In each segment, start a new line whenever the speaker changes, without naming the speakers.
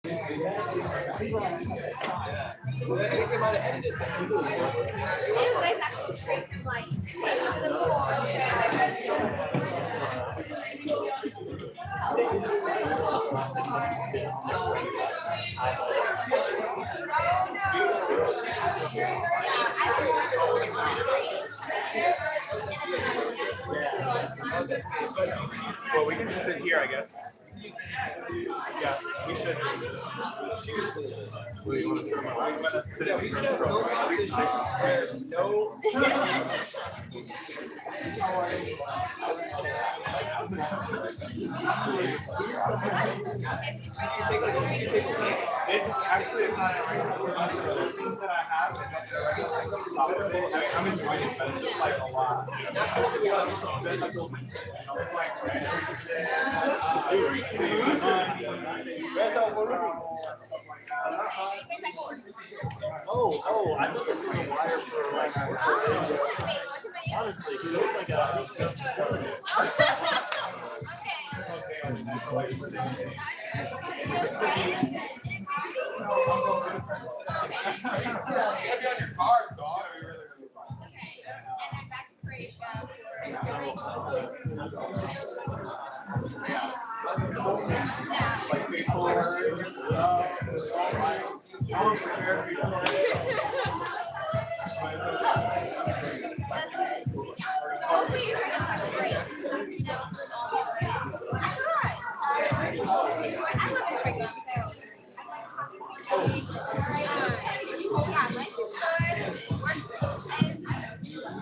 I think they might have edited that.
It was nice actually straight from like to the pool.
Well, we can just sit here, I guess. Yeah, we should.
She was really good.
Well, you want to sit on my lap? I'm gonna sit in
We
the
just have
front
no
row.
competition. There's no. You take a look.
It's actually not the things that I have. I'm enjoying it, but it's just like a lot.
That's the thing about this one.
It's like, oh, I thought this was a wire for like. Honestly, it looks like a.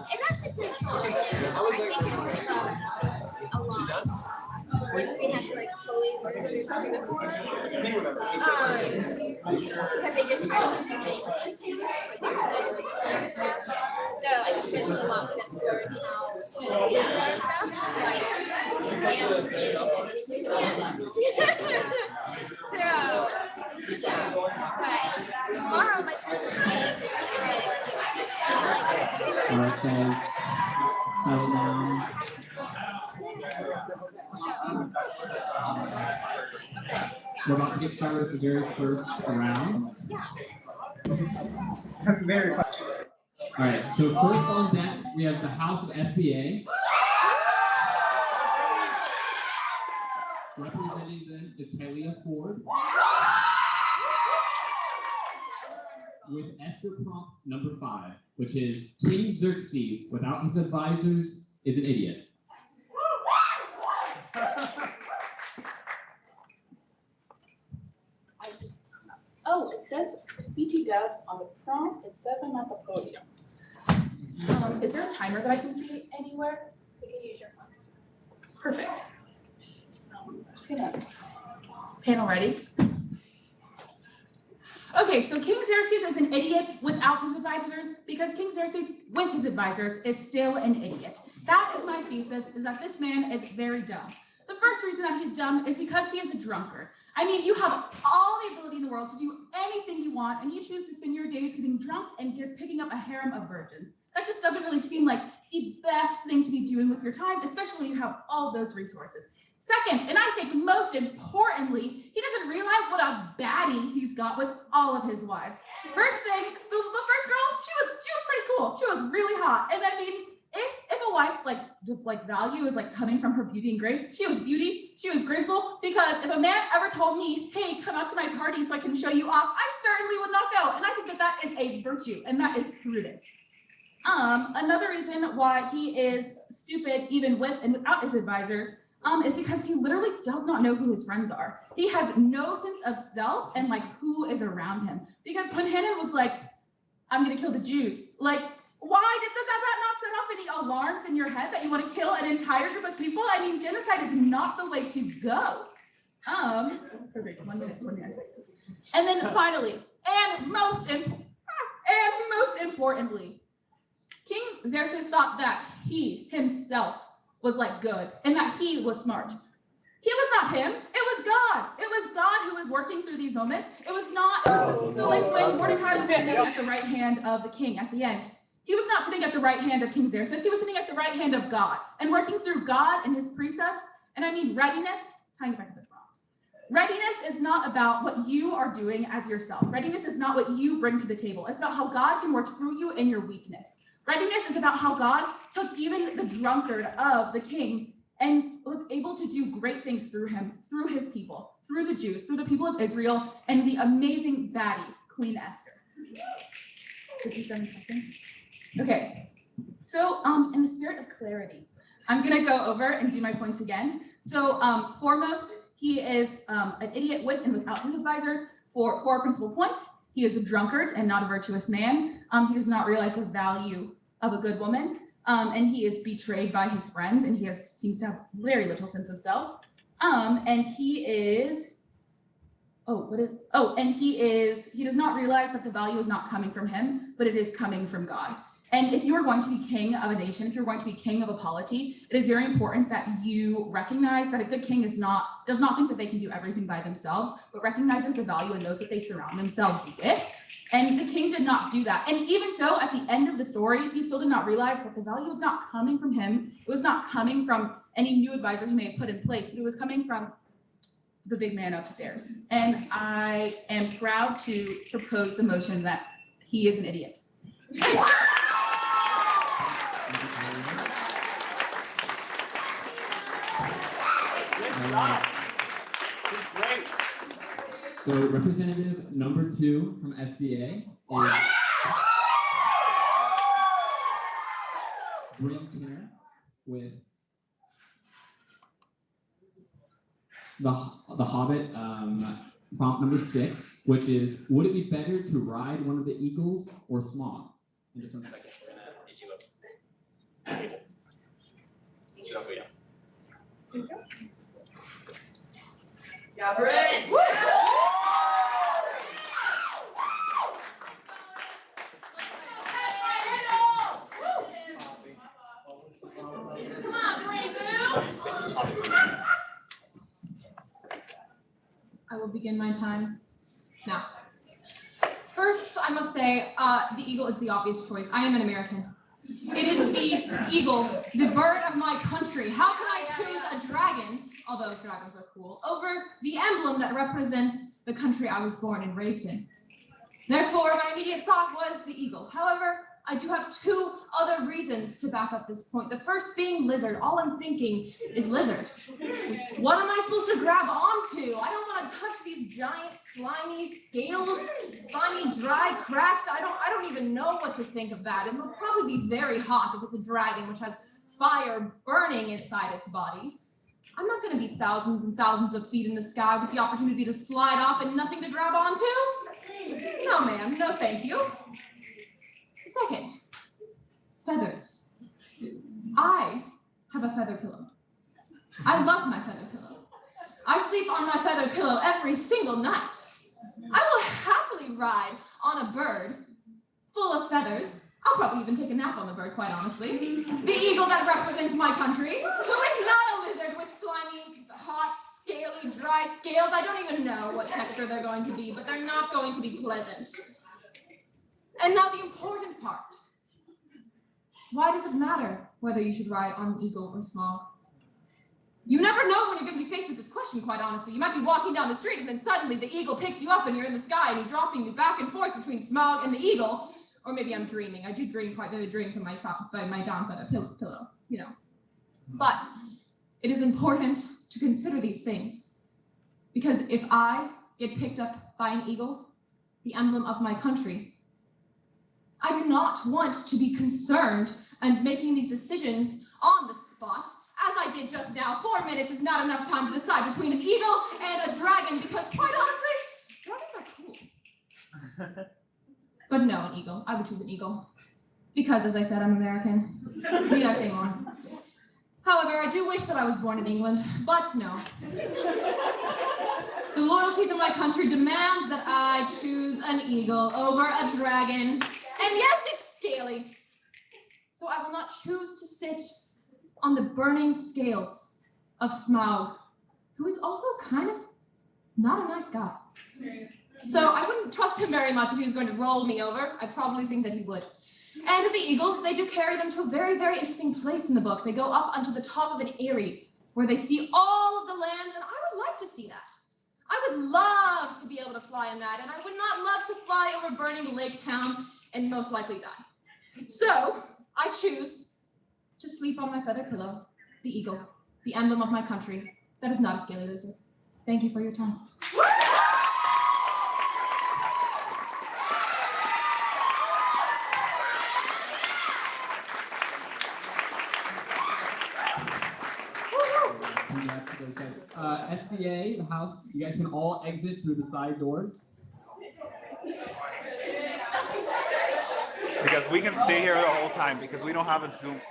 It's actually pretty cool. I think it will a lot. We have to like fully work with something before. Because they just hired them to make these things, but they're still so I just did a lot for them to learn how to use their stuff. Like, so, but tomorrow my trip is
Alright guys, settle down. We're about to get started with the very first round.
Very fun.
Alright, so first on deck, we have the House of SBA. Representing them is Talia Ford. With Esther prompt number 5, which is King Xerxes without his advisors is an idiot.
Oh, it says PT Dev on the prompt. It says I'm at the podium. Is there a timer that I can see anywhere?
you can use your phone.
Perfect. I'm just gonna panel ready. Okay, so King Xerxes is an idiot without his advisors because King Xerxes with his advisors is still an idiot. That is my thesis, is that this man is very dumb. The first reason that he's dumb is because he is a drunkard. I mean, you have all the ability in the world to do anything you want, and you choose to spend your days getting drunk and picking up a harem of virgins. That just doesn't really seem like the best thing to be doing with your time, especially when you have all those resources. Second, and I think most importantly, he doesn't realize what a baddie he's got with all of his wives. First thing, the first girl, she was pretty cool. She was really hot. And I mean, if a wife's like value is like coming from her beauty and grace, she was beauty, she was graceful, because if a man ever told me, hey, come out to my party so I can show you off, I certainly would not go. And I think that that is a virtue, and that is prudent. Another reason why he is stupid even with and without his advisors is because he literally does not know who his friends are. He has no sense of self and like who is around him. Because when Hanan was like, I'm gonna kill the Jews, like, why does that not set off any alarms in your head that you want to kill an entire group of people? I mean, genocide is not the way to go. Perfect, 1 minute, 29 seconds. And then finally, and most importantly, King Xerxes thought that he himself was like good and that he was smart. He was not him, it was God. It was God who was working through these moments. It was so like when Mordecai was sitting at the right hand of the king at the end, he was not sitting at the right hand of King Xerxes, he was sitting at the right hand of God and working through God and his precepts. And I mean readiness, kind of back to the prompt. Readiness is not about what you are doing as yourself. Readiness is not what you bring to the table. It's about how God can work through you in your weakness. Readiness is about how God took even the drunkard of the king and was able to do great things through him, through his people, through the Jews, through the people of Israel, and the amazing baddie, Queen Esther. 57 seconds. Okay, so in the spirit of clarity, I'm gonna go over and do my points again. So foremost, he is an idiot with and without his advisors for 4 principal points. He is a drunkard and not a virtuous man. He does not realize the value of a good woman. And he is betrayed by his friends, and he seems to have very little sense of self. And he does not realize that the value is not coming from him, but it is coming from God. And if you're going to be king of a nation, if you're going to be king of a polity, it is very important that you recognize that a good king does not think that they can do everything by themselves, but recognizes the value and knows that they surround themselves with. And the king did not do that. And even so, at the end of the story, he still did not realize that the value was not coming from him. It was not coming from any new advisor he may have put in place, but it was coming from the big man upstairs. And I am proud to propose the motion that he is an idiot.
Great.
So representative number 2 from SDA is Bring Tinner with the Hobbit prompt number 6, which is, would it be better to ride one of the eagles or Smog? In just 1 second, we're gonna need you up.
Yeah, Brent. Come on, Brent,
I will begin my time now. First, I must say, the eagle is the obvious choice. I am an American. It is the eagle, the bird of my country. How can I choose a dragon, although dragons are cool, over the emblem that represents the country I was born and raised in? Therefore, my immediate thought was the eagle. However, I do have 2 other reasons to back up this point. The first being lizard. All I'm thinking is lizard. What am I supposed to grab onto? I don't want to touch these giant slimy scales, slimy, dry, cracked. I don't even know what to think of that. It will probably be very hot if it's a dragon which has fire burning inside its body. I'm not going to be thousands and thousands of feet in the sky with the opportunity to slide off and nothing to grab onto. No, ma'am. No, thank you. Second, feathers. I have a feather pillow. I love my feather pillow. I sleep on my feather pillow every single night. I will happily ride on a bird full of feathers. I'll probably even take a nap on the bird, quite honestly. The eagle that represents my country, who is not a lizard with slimy, hot, scaly, dry scales. I don't even know what texture they're going to be, but they're not going to be pleasant. And now the important part. Why does it matter whether you should ride on an eagle or Smog? You never know when you're going to be faced with this question, quite honestly. You might be walking down the street and then suddenly the eagle picks you up and you're in the sky and you're dropping me back and forth between Smog and the eagle. Or maybe I'm dreaming. I do dream quite vivid dreams on my down feather pillow, you know. But it is important to consider these things. Because if I get picked up by an eagle, the emblem of my country, I do not want to be concerned and making these decisions on the spot, as I did just now. 4 minutes is not enough time to decide between an eagle and a dragon, because quite honestly, dragons are cool. But no, an eagle. I would choose an eagle. Because, as I said, I'm American. Need I say more? However, I do wish that I was born in England, but no. The loyalty to my country demands that I choose an eagle over a dragon. And yes, it's scaly. So I will not choose to sit on the burning scales of Smaug, who is also kind of not a nice guy. So I wouldn't trust him very much if he was going to roll me over. I probably think that he would. And the eagles, they do carry them to a very, very interesting place in the book. They go up onto the top of an eyrie where they see all of the lands, and I would like to see that. I would love to be able to fly in that, and I would not love to fly over burning lake town and most likely die. So I choose to sleep on my feather pillow, the eagle, the emblem of my country. That is not a scaly lizard. Thank you for your time.
Congrats to those guys. SDA, the house, you guys can all exit through the side doors.
Because we can stay here the whole time because we don't have a Zoom.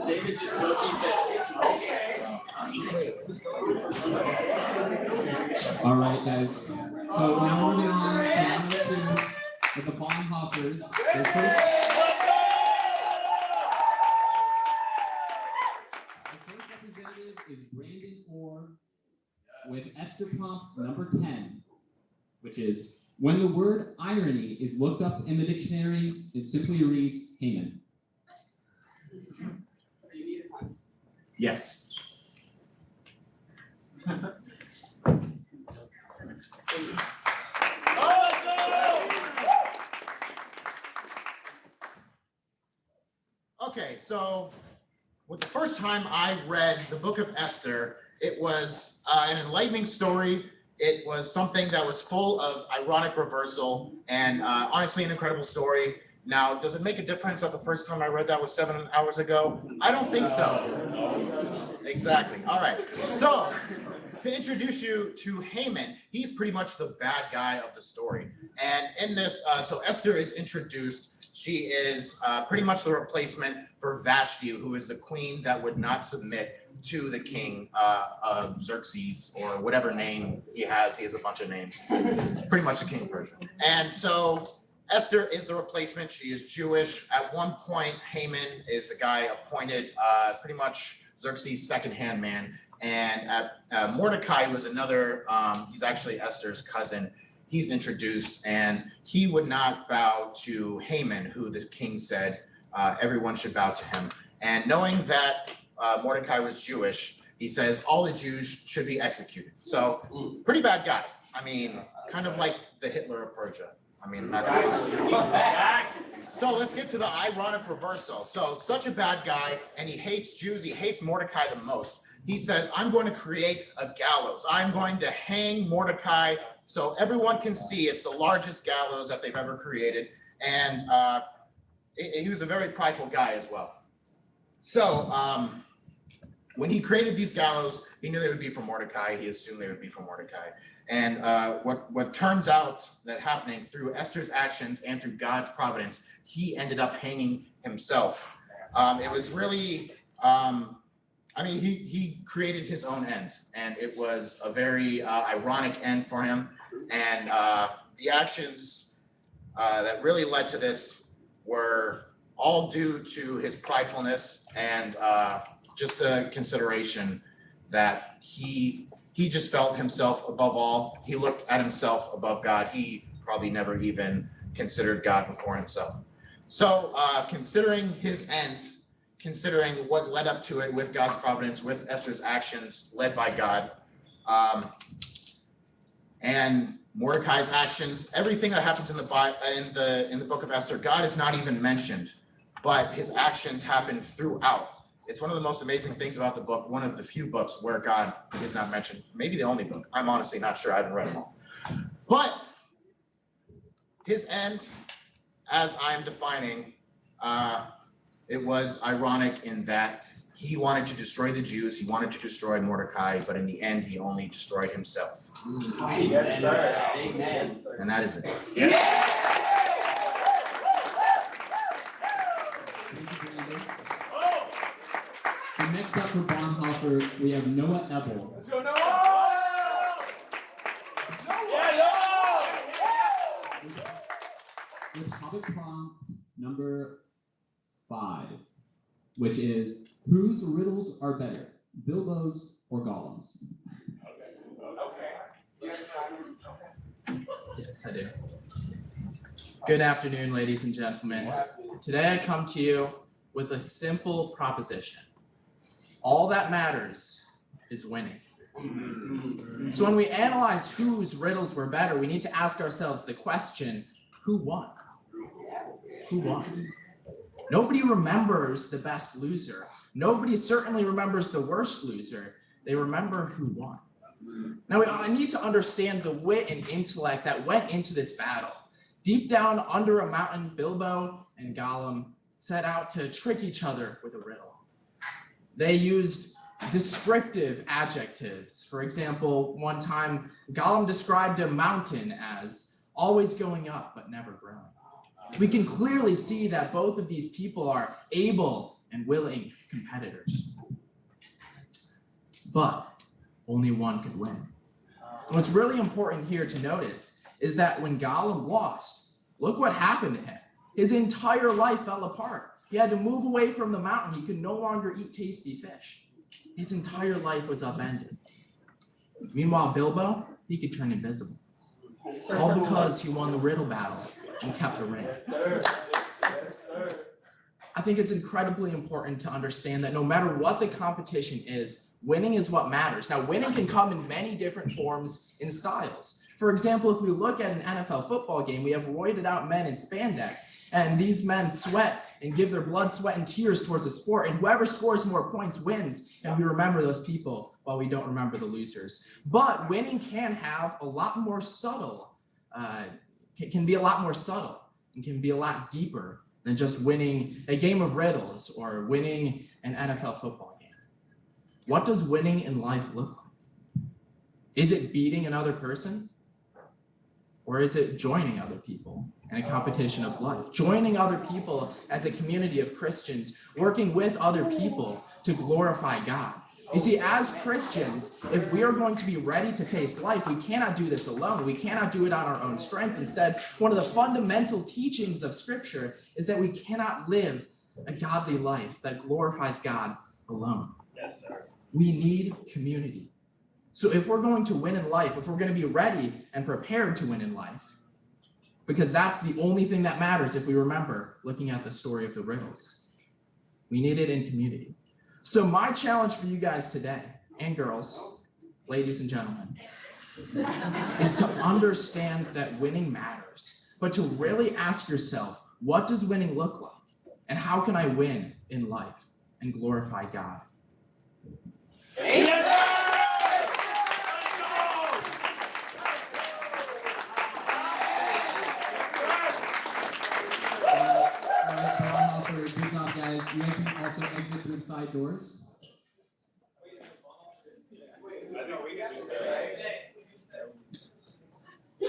David just low-key said it's
All right, guys. So now moving on to round two with the Bonhoeffers. Their first representative is Brandon Orr with Esther prompt number 10, which is, when the word irony is looked up in the dictionary, it simply reads Haman.
Yes. Okay, so with the first time I read the book of Esther, it was an enlightening story. It was something that was full of ironic reversal and honestly an incredible story. Now, does it make a difference that the first time I read that was 7 hours ago? I don't think so. Exactly. All right. So to introduce you to Haman, he's pretty much the bad guy of the story. And in this, so Esther is introduced. She is pretty much the replacement for Vashti, who is the queen that would not submit to the king, Xerxes, or whatever name he has. He has a bunch of names. Pretty much the king of Persia. And so Esther is the replacement. She is Jewish. At one point, Haman is a guy appointed pretty much Xerxes' second-hand man. And Mordecai was another, he's actually Esther's cousin. He's introduced, and he would not bow to Haman, who the king said everyone should bow to him. And knowing that Mordecai was Jewish, he says all the Jews should be executed. So pretty bad guy. I mean, kind of like the Hitler of Persia. I mean, not so let's get to the ironic reversal. So such a bad guy, and he hates Jews. He hates Mordecai the most. He says, I'm going to create a gallows. I'm going to hang Mordecai so everyone can see it's the largest gallows that they've ever created. And he was a very prideful guy as well. So when he created these gallows, he knew they would be for Mordecai. He assumed they would be for Mordecai. And what turns out that happening through Esther's actions and through God's providence, he ended up hanging himself. It was really, I mean, he created his own end, and it was a very ironic end for him. And the actions that really led to this were all due to his pridefulness and just the consideration that he just felt himself above all. He looked at himself above God. He probably never even considered God before himself. So considering his end, considering what led up to it with God's providence, with Esther's actions led by God, and Mordecai's actions, everything that happens in the book of Esther, God is not even mentioned, but his actions happen throughout. It's one of the most amazing things about the book, one of the few books where God is not mentioned, maybe the only book. I'm honestly not sure, I haven't read them all. But his end, as I'm defining, it was ironic in that he wanted to destroy the Jews, he wanted to destroy Mordecai, but in the end, he only destroyed himself.
Yes, sir. Amen.
And that is it.
Yeah.
So next up for Bonhoeffer, we have Noah Ebel.
Let's go, Noah!
with Hobbit prompt number 5, which is whose riddles are better, Bilbo's or Gollum's?
Yes, I do. Good afternoon, ladies and gentlemen. Today I come to you with a simple proposition. All that matters is winning. So when we analyze whose riddles were better, we need to ask ourselves the question, who won? Who won? Nobody remembers the best loser. Nobody certainly remembers the worst loser. They remember who won. Now, I need to understand the wit and intellect that went into this battle. Deep down under a mountain, Bilbo and Gollum set out to trick each other with a riddle. They used descriptive adjectives. For example, one time, Gollum described a mountain as always going up but never growing. We can clearly see that both of these people are able and willing competitors. But only one could win. What's really important here to notice is that when Gollum lost, look what happened to him. His entire life fell apart. He had to move away from the mountain. He could no longer eat tasty fish. His entire life was upended. Meanwhile, Bilbo, he could turn invisible. All because he won the riddle battle and kept the ring. I think it's incredibly important to understand that no matter what the competition is, winning is what matters. Now, winning can come in many different forms and styles. For example, if we look at an NFL football game, we have roided out men in spandex, and these men sweat and give their blood, sweat, and tears towards a sport, and whoever scores more points wins, and we remember those people while we don't remember the losers. But winning can have a lot more subtle, can be a lot more subtle, and can be a lot deeper than just winning a game of riddles or winning an NFL football game. What does winning in life look like? Is it beating another person? Or is it joining other people in a competition of life? Joining other people as a community of Christians, working with other people to glorify God. You see, as Christians, if we are going to be ready to face life, we cannot do this alone. We cannot do it on our own strength. Instead, one of the fundamental teachings of Scripture is that we cannot live a godly life that glorifies God alone.
Yes, sir.
We need community. So if we're going to win in life, if we're going to be ready and prepared to win in life, because that's the only thing that matters if we remember looking at the story of the riddles, we need it in community. So my challenge for you guys today, and girls, ladies and gentlemen, is to understand that winning matters, but to really ask yourself, what does winning look like? And how can I win in life and glorify God?
Good job, guys. You guys can also exit through the side doors.
We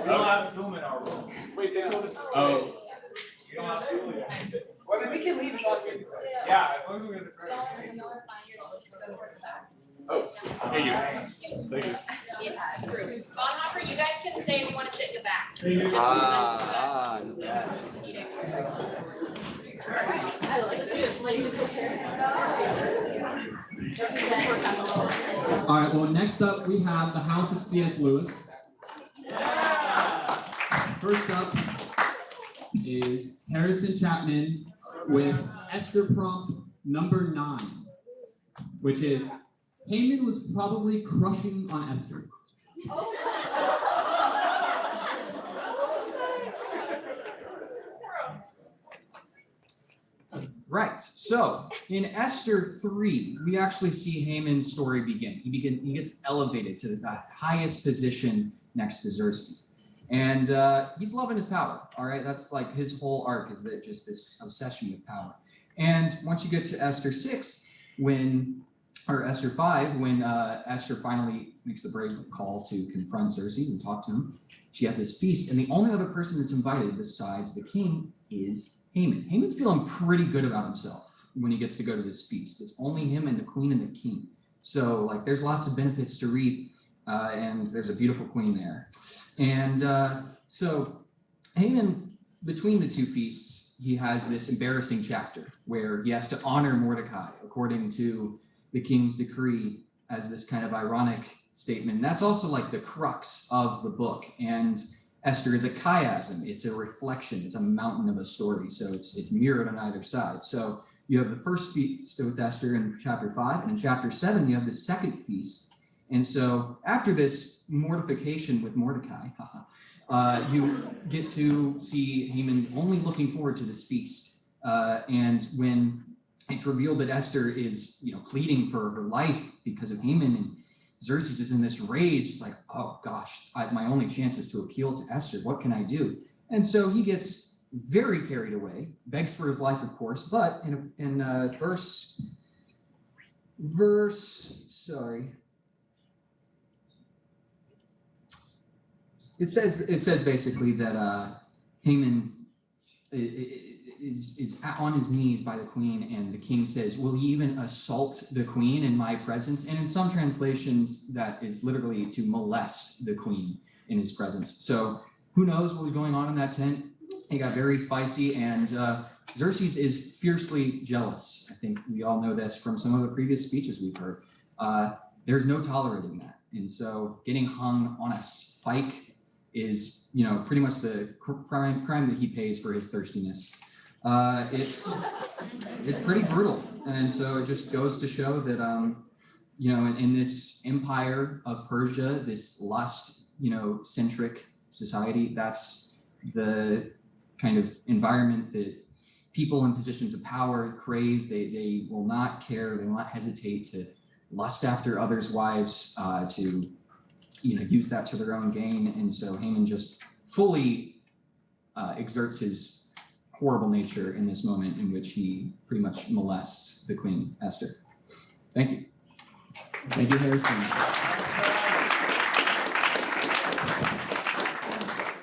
don't have film in our room. Wait, they told us to stay.
Oh.
You don't have film yet.
Well, I mean, we can leave as long as we.
Yeah, as long as we get the credit. Oh, thank you. Thank you.
It's true. Bonhoeffer, you guys can stay if you want to sit in the back.
All right, well, next up we have the House of C.S. Lewis. First up is Harrison Chapman with Esther prompt number 9, which is Haman was probably crushing on Esther.
Right. So in Esther 3, we actually see Haman's story begin. He gets elevated to the highest position next to Xerxes. And he's loving his power. All right. That's like his whole arc is that just this obsession with power. And once you get to Esther 6, Esther 5, when Esther finally makes the brave call to confront Xerxes and talk to him, she has this feast, and the only other person that's invited besides the king is Haman. Haman's feeling pretty good about himself when he gets to go to this feast. It's only him and the queen and the king. So like there's lots of benefits to reap, and there's a beautiful queen there. And so Haman, between the two feasts, he has this embarrassing chapter where he has to honor Mordecai according to the king's decree as this kind of ironic statement. And that's also like the crux of the book. And Esther is a chiasm. It's a reflection. It's a mountain of a story. So it's mirrored on either side. So you have the first feast with Esther in chapter 5, and in chapter 7, you have the second feast. And so after this mortification with Mordecai, you get to see Haman only looking forward to this feast. And when it's revealed that Esther is, pleading for her life because of Haman, and Xerxes is in this rage, it's like, oh gosh, my only chance is to appeal to Esther. What can I do? And so he gets very carried away, begs for his life, of course, but in it says basically that Haman is on his knees by the queen, and the king says, will he even assault the queen in my presence? And in some translations, that is literally to molest the queen in his presence. So who knows what was going on in that tent? It got very spicy, and Xerxes is fiercely jealous. I think we all know this from some of the previous speeches we've heard. There's no tolerating that. And so getting hung on a spike is, pretty much the crime that he pays for his thirstiness. It's pretty brutal. And so it just goes to show that, in this empire of Persia, this lust, centric society, that's the kind of environment that people in positions of power crave. They will not care, they will not hesitate to lust after others' wives, to use that to their own gain. And so Haman just fully exerts his horrible nature in this moment in which he pretty much molests the Queen Esther. Thank you.
Thank you, Harrison.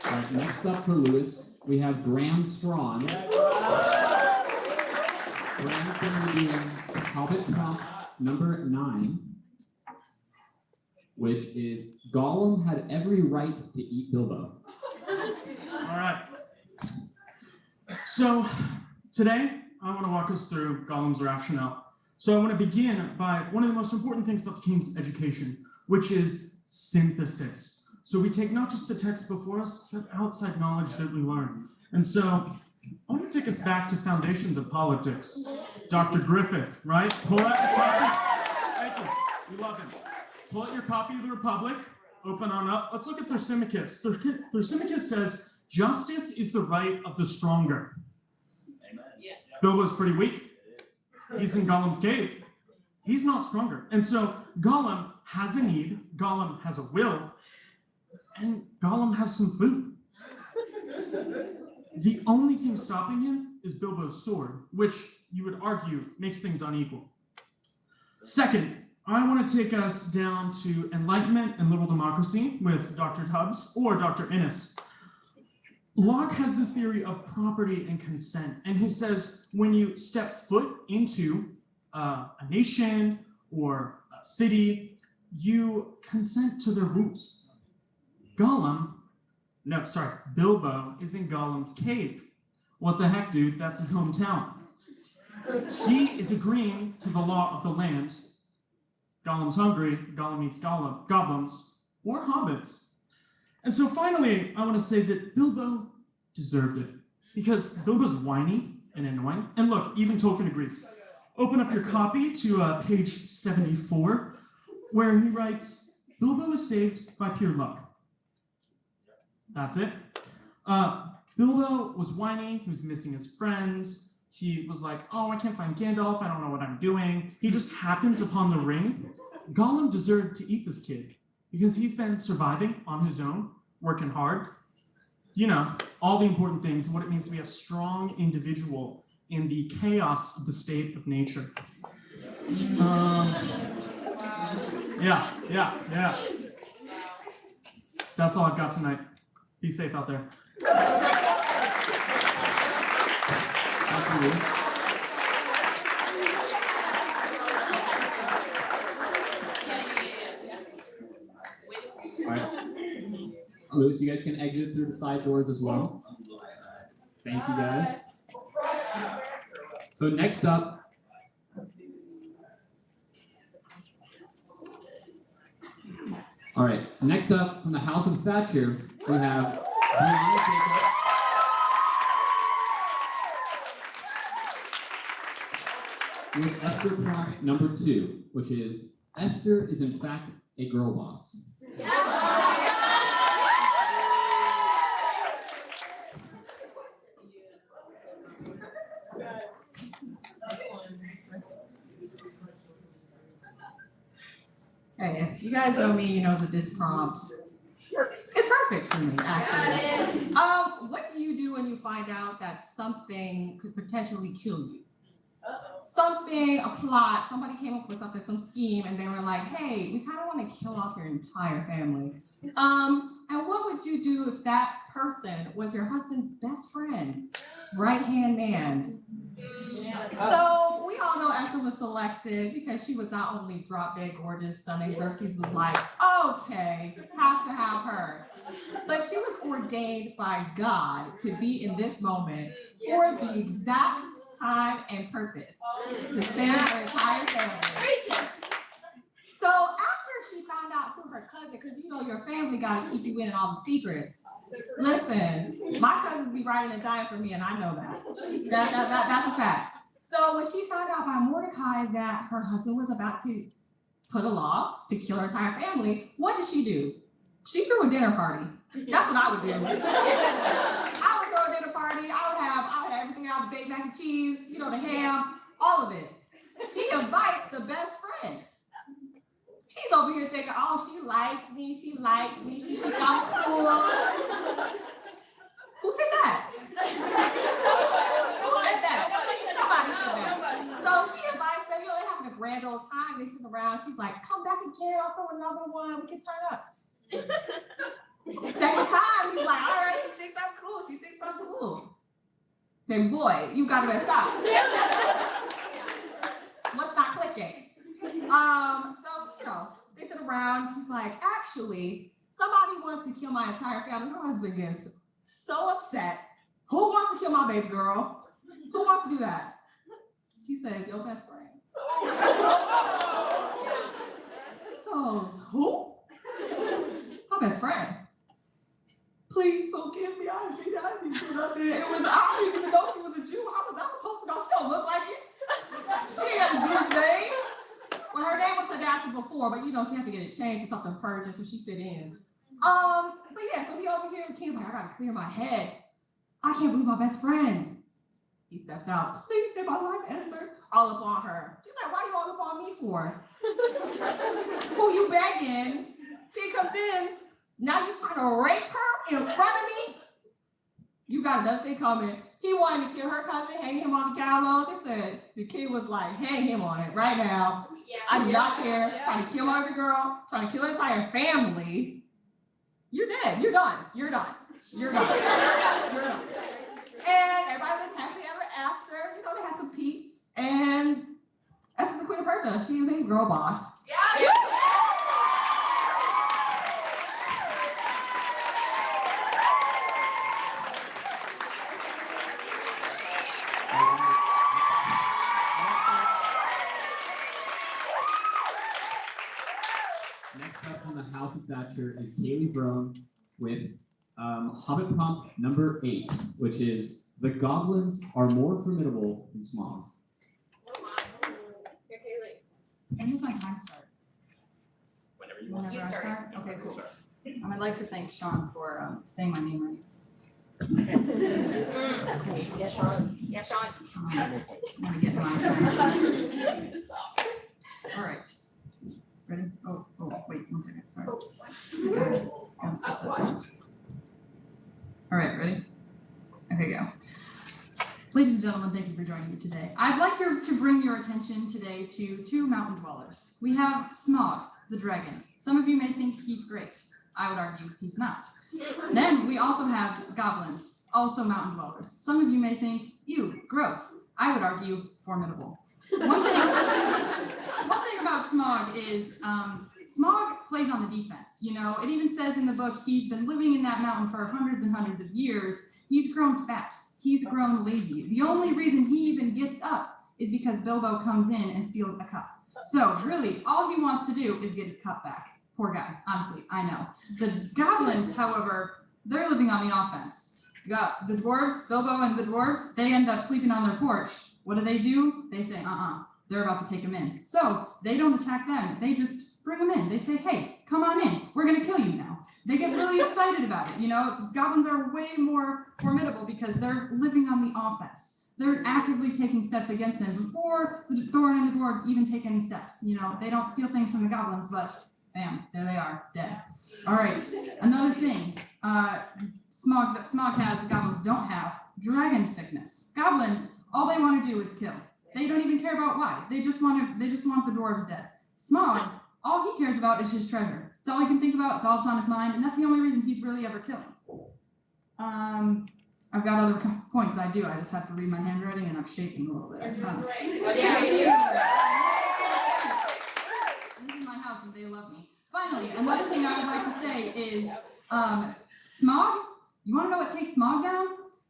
All right, next up for Lewis, we have Graham Strawn. Graham's going to be doing Talbot Prompt number 9, which is Gollum had every right to eat Bilbo.
All right. So today, I want to walk us through Gollum's rationale. So I want to begin by one of the most important things about the king's education, which is synthesis. So we take not just the text before us, but outside knowledge that we learn. And so I want to take us back to foundations of politics. Dr. Griffith, right? Pull out your copy. Thank you. We love him. Pull out your copy of the Republic. Open on up. Let's look at Thrasymachus. Thrasymachus says, justice is the right of the stronger.
Amen. Yeah.
Bilbo's pretty weak. He's in Gollum's cave. He's not stronger. And so Gollum has a need, Gollum has a will, and Gollum has some food. The only thing stopping him is Bilbo's sword, which you would argue makes things unequal. Second, I want to take us down to Enlightenment and Liberal Democracy with Dr. Tubbs or Dr. Innes. Locke has this theory of property and consent, and he says when you step foot into a nation or a city, you consent to their rules. Bilbo is in Gollum's cave. What the heck, dude? That's his hometown. He is agreeing to the law of the land. Gollum's hungry, Gollum eats goblins or hobbits. And so finally, I want to say that Bilbo deserved it because Bilbo's whiny and annoying. And look, even Tolkien agrees. Open up your copy to page 74, where he writes, Bilbo was saved by pure luck. That's it. Bilbo was whiny, he was missing his friends. He was like, oh, I can't find Gandalf, I don't know what I'm doing. He just happens upon the ring. Gollum deserved to eat this kid because he's been surviving on his own, working hard. All the important things and what it means to be a strong individual in the chaos of the state of nature. Yeah. That's all I've got tonight. Be safe out there.
All right. Lewis, you guys can exit through the side doors as well. Thank you guys. So next up, all right, next up from the House of Thatcher, we have Brianna Jacob. With Esther prompt number 2, which is Esther is in fact a girl boss.
Hey, if you guys know me, you know that this prompt is perfect for me, actually. What do you do when you find out that something could potentially kill you? Something, a plot, somebody came up with something, some scheme, and they were like, hey, we kind of want to kill off your entire family. And what would you do if that person was your husband's best friend, right-hand man? So we all know Esther was selected because she was not only drop dead gorgeous, stunning. Xerxes was like, okay, have to have her. But she was ordained by God to be in this moment for the exact time and purpose to save her entire family. So after she found out who her cousin, because you know your family got to keep you in all the secrets. Listen, my cousins be riding and dying for me, and I know that. That's a fact. So when she found out by Mordecai that her husband was about to put a law to kill her entire family, what did she do? She threw a dinner party. That's what I would do. I would throw a dinner party. I would have everything out, the baked mac and cheese, you know, the ham, all of it. She invites the best friend. He's over here thinking, oh, she liked me, she thinks I'm cool. Who said that? Who said that? Somebody said that. So she invites them, you know, they're having a grand old time. They sit around, she's like, come back again, I'll throw another one, we can turn up. Second time, he's like, all right, she thinks I'm cool. Then boy, you gotta mess up. What's not clicking? So, you know, they sit around, she's like, actually, somebody wants to kill my entire family. Her husband gets so upset. Who wants to kill my baby girl? Who wants to do that? She says, your best friend. He goes, who? My best friend. Please forgive me. I didn't do nothing. I didn't even know she was a Jew. How was I supposed to know? She don't look like it. She had a Jewish name. Well, her name was Hadassah before, but you know, she had to get it changed to something Persian so she fit in. But yeah, so he over here, the king's like, I gotta clear my head. I can't believe my best friend. He steps out. Please save my life, Esther. All up on her. She's like, why you all up on me for? Who you begging? King comes in. Now you trying to rape her in front of me? You got another thing coming. He wanted to kill her cousin, hang him on the gallows. They said the king was like, hang him on it right now. Yeah, I do not care. Trying to kill every girl, trying to kill the entire family. You're dead. You're done. You're done. You're done. You're done. And everybody lived happily ever after. You know, they had some peace. And Esther's the queen of Persia. She is a girl boss. Yeah.
Next up from the House of Thatcher is Kaylee Brown with Hobbit prompt number 8, which is the goblins are more formidable than Smog.
Here, Kaylee.
When does my time start?
Whenever you want.
Whenever
You
I
start.
start? Okay, cool. I'd like to thank Sean for saying my name right.
Yeah, Sean. Yeah, Sean.
Let me get mine. All right. Ready? Oh, wait, 1 second, sorry. Gotta stop this. All right, ready? Okay, go. Ladies and gentlemen, thank you for joining me today. I'd like to bring your attention today to 2 mountain dwellers. We have Smog, the dragon. Some of you may think he's great. I would argue he's not. Then we also have goblins, also mountain dwellers. Some of you may think, ew, gross. I would argue formidable. One thing about Smog is
Smaug plays on the defense. You know, it even says in the book he's been living in that mountain for hundreds and hundreds of years. He's grown fat. He's grown lazy. The only reason he even gets up is because Bilbo comes in and steals the cup. So really, all he wants to do is get his cup back. Poor guy, honestly, I know. The goblins, however, they're living on the offense. You got the dwarves, Bilbo and the dwarves, they end up sleeping on their porch. What do? They say, they're about to take him in. So they don't attack them, they just bring them in. They say, hey, come on in, we're gonna kill you now. They get really excited about it. You know, goblins are way more formidable because they're living on the offense. They're actively taking steps against them before the Thorin and the dwarves even take any steps. You know, they don't steal things from the goblins, but bam, there they are, dead. All right, another thing, Smaug has, the goblins don't have, dragon sickness. Goblins, all they want to do is kill. They don't even care about why. They just want the dwarves dead. Smaug, all he cares about is his treasure. It's all he can think about, it's all that's on his mind, and that's the only reason he's really ever killing. I've got other points, I just have to read my handwriting and I'm shaking a little bit, I promise. This is my house and they love me. Finally, another thing I would like to say is, Smaug, you wanna know what takes Smaug down?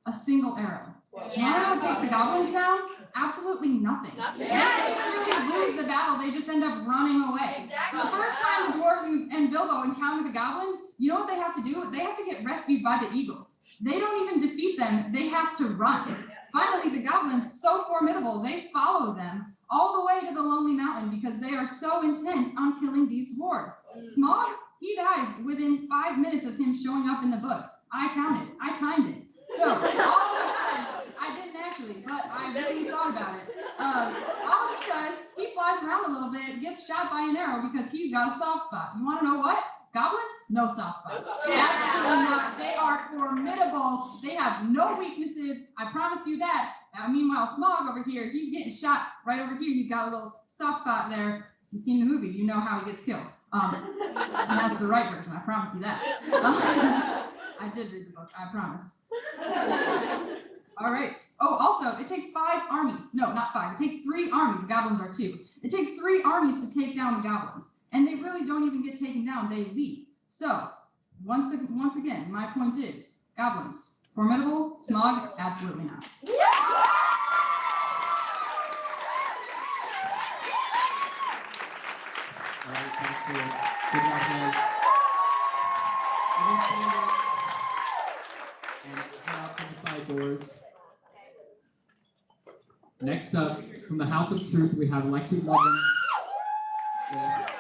A single arrow. You wanna know what takes the goblins down? Absolutely nothing. They don't really lose the battle, they just end up running away. So the first time the dwarves and Bilbo encounter the goblins, you know what they have to do? They have to get rescued by the eagles. They don't even defeat them, they have to run. Finally, the goblins, so formidable, they follow them all the way to the Lonely Mountain because they are so intent on killing these dwarves. Smaug, he dies within 5 minutes of him showing up in the book. I counted, I timed it. So, all because, I didn't actually, but I really thought about it. All because he flies around a little bit, gets shot by an arrow because he's got a soft spot. You wanna know what? Goblins? No soft spots. Absolutely not. They are formidable. They have no weaknesses. I promise you that. Meanwhile, Smaug over here, he's getting shot right over here. He's got a little soft spot there. You've seen the movie, you know how he gets killed. And that's the right version, I promise you that. I did read the book, I promise. All right. Oh, also, it takes 5 armies. No, not 5. It takes 3 armies. The goblins are 2. It takes 3 armies to take down the goblins. And they really don't even get taken down, they leave. So, once again, my point is, goblins, formidable, Smaug, absolutely not.
All right, thanks for good job, guys. Everyone stand up and head out to the side doors. Next up, from the House of Truth, we have Lexi Lovin with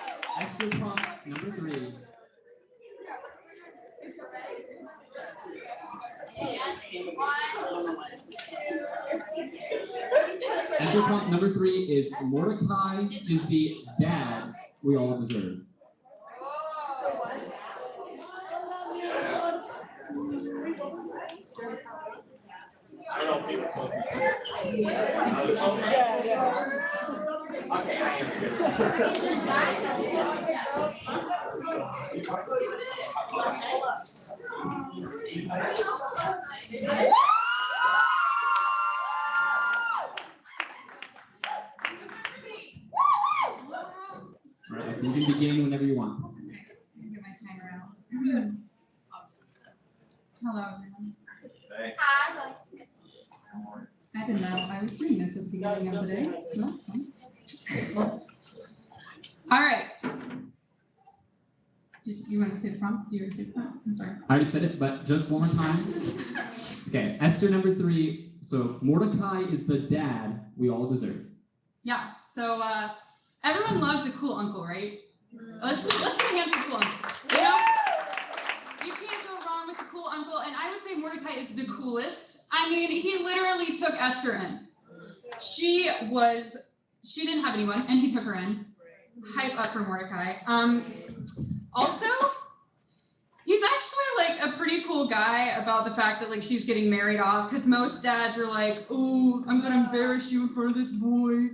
Extra Prompt number 3. Extra Prompt number 3 is Mordecai is the dad we all deserve.
I don't think it's okay, I
All right, so you can begin whenever you want.
Get my timer out. Hello, everyone. I didn't know I was doing this at the beginning of the day. So that's fun. All right. You want to say the prompt? You already said the prompt? I'm sorry.
I already said it, but just one more time. Okay, Esther number 3. So Mordecai is the dad we all deserve.
Yeah. So everyone loves a cool uncle, right? Let's put hands for cool uncles. You know, you can't go wrong with a cool uncle, and I would say Mordecai is the coolest. I mean, he literally took Esther in. She didn't have anyone, and he took her in. Hype up for Mordecai. Also, he's actually like a pretty cool guy about the fact that like she's getting married off, because most dads are like, oh, I'm gonna embarrass you in front of this boy,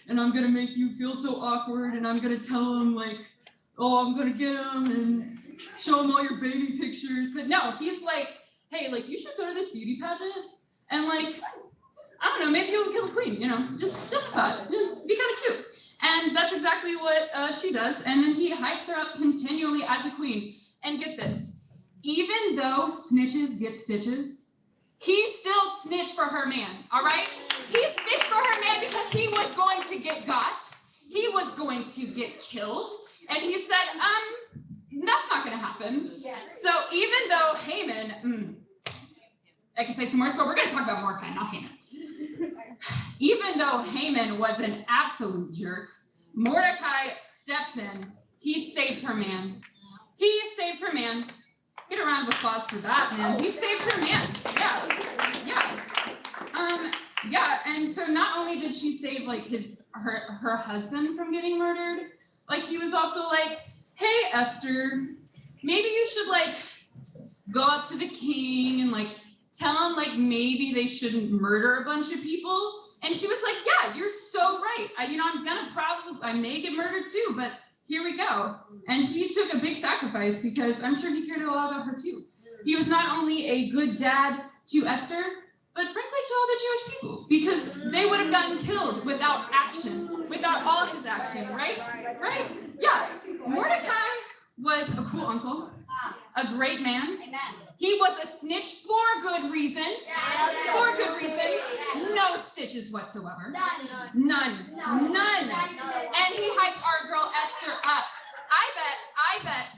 and I'm gonna make you feel so awkward, and I'm gonna tell him like, oh, I'm gonna get him and show him all your baby pictures. But no, he's like, hey, like you should go to this beauty pageant and like, I don't know, maybe you'll kill the queen, you know, just a thought, be kind of cute. And that's exactly what she does. And then he hypes her up continually as a queen. And get this, even though snitches get stitches, he still snitched for her man, all right? He snitched for her man because he was going to get got. He was going to get killed. And he said, that's not gonna happen.
Yes.
So even though Haman, I can say some words, but we're gonna talk about Mordecai, not Haman. Even though Haman was an absolute jerk, Mordecai steps in, he saves her man. He saves her man. Get a round of applause for that, man. He saved her man. Yeah, and so not only did she save like her husband from getting murdered, like he was also like, hey Esther, maybe you should like go up to the king and like tell him like maybe they shouldn't murder a bunch of people. And she was like, yeah, you're so right. I may get murdered too, but here we go. And he took a big sacrifice because I'm sure he cared a lot about her too. He was not only a good dad to Esther, but frankly to all the Jewish people, because they would have gotten killed without action, without all his action, right? Right? Yeah. Mordecai was a cool uncle, a great man.
Amen.
He was a snitch for good reason. For good reason. No stitches whatsoever. None. And he hyped our girl Esther up. I bet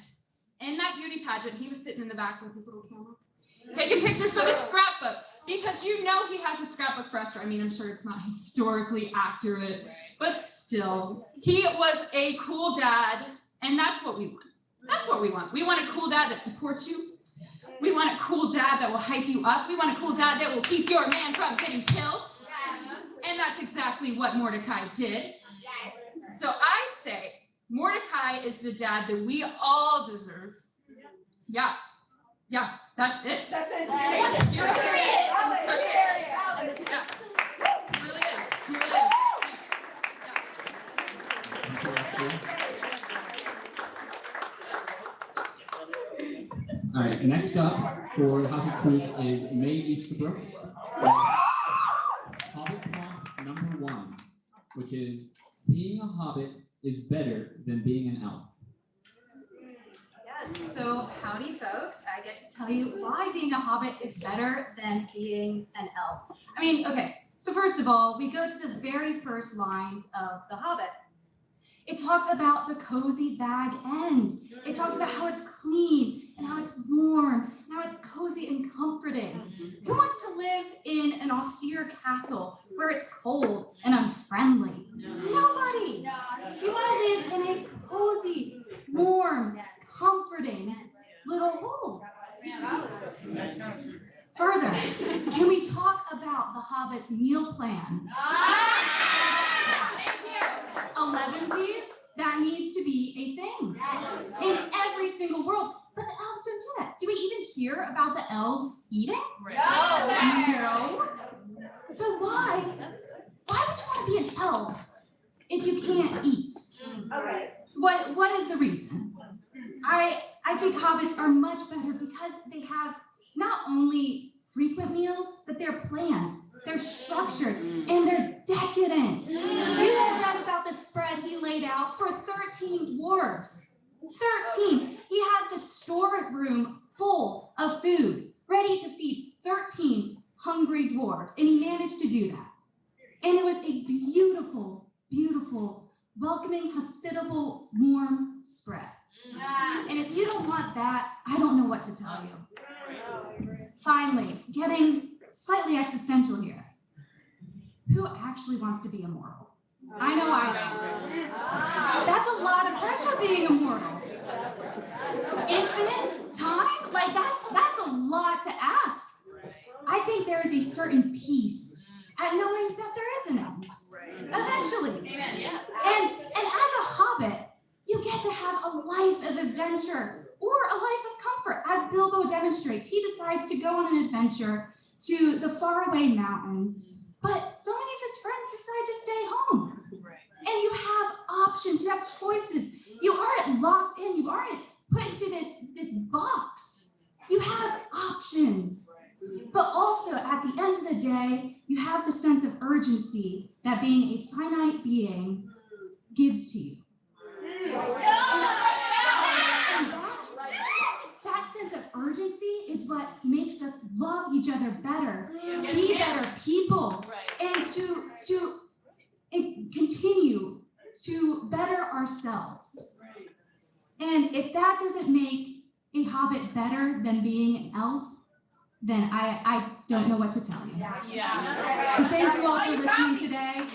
in that beauty pageant, he was sitting in the back with his little camera, taking pictures for the scrapbook. Because you know he has a scrapbook for Esther. I mean, I'm sure it's not historically accurate, but still, he was a cool dad, and that's what we want. That's what we want. We want a cool dad that supports you. We want a cool dad that will hype you up. We want a cool dad that will keep your man from getting killed.
Yes.
And that's exactly what Mordecai did.
Yes.
So I say, Mordecai is the dad that we all deserve. Yeah, that's it.
That's it.
You're
That's it.
That's it. Yeah. He really is. He really is.
All right, next up for the House of Truth is May Easterbrook. Hobbit prompt number 1, which is being a hobbit is better than being an elf.
Yes, so howdy folks, I get to tell you why being a hobbit is better than being an elf. I mean, okay, so first of all, we go to the very first lines of The Hobbit. It talks about the cozy bag end. It talks about how it's clean and how it's warm and how it's cozy and comforting. Who wants to live in an austere castle where it's cold and unfriendly? Nobody. You want to live in a cozy, warm, comforting little hole. Further, can we talk about the Hobbit's meal plan?
Thank you.
11sies, that needs to be a thing in every single world. But the elves don't do that. Do we even hear about the elves eating? No. So why would you want to be an elf if you can't eat?
Okay.
What is the reason? I think hobbits are much better because they have not only frequent meals, but they're planned, they're structured, and they're decadent. You all read about the spread he laid out for 13 dwarves. 13. He had the storeroom full of food, ready to feed 13 hungry dwarves, and he managed to do that. And it was a beautiful, beautiful, welcoming, hospitable, warm spread. And if you don't want that, I don't know what to tell you. Finally, getting slightly existential here. Who actually wants to be immortal? I know I don't. That's a lot of pressure being immortal. Infinite time? Like that's a lot to ask. I think there is a certain peace at knowing that there is an end. Eventually. And as a hobbit, you get to have a life of adventure or a life of comfort. As Bilbo demonstrates, he decides to go on an adventure to the faraway mountains, but so many of his friends decide to stay home. And you have options, you have choices. You aren't locked in, you aren't put into this box. You have options. But also at the end of the day, you have the sense of urgency that being a finite being, gives to you. That sense of urgency is what makes us love each other better, be better people, and to continue to better ourselves. And if that doesn't make a hobbit better than being an elf, then I don't know what to tell you. So thank you all for listening today.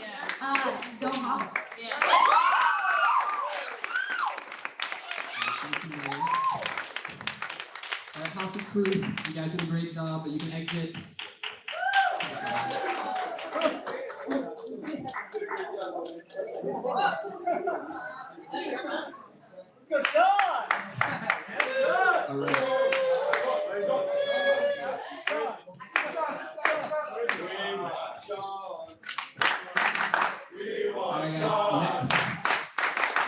Go hobbits.
All right, House of Truth, you guys did a great job, but you can exit.
Good shot!
All right.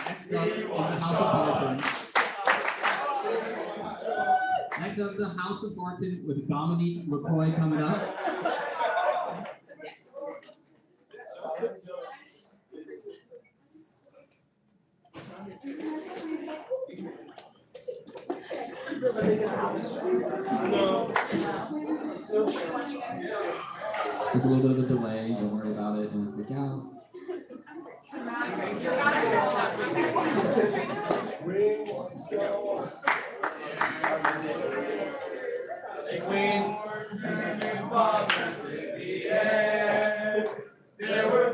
Next up is the House of Barton. Next up is the House of Barton with Dominique McCoy coming up. There's a little bit of a delay, don't worry about it, don't freak out.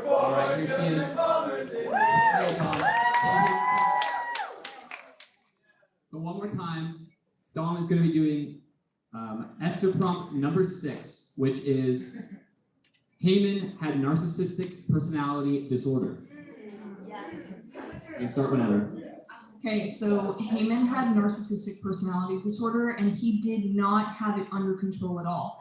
Alright, here she is. So one more time, Dawn is going to be doing Esther prompt number 6, which is Haman had narcissistic personality disorder. You can start whenever.
Okay, so Haman had narcissistic personality disorder and he did not have it under control at all.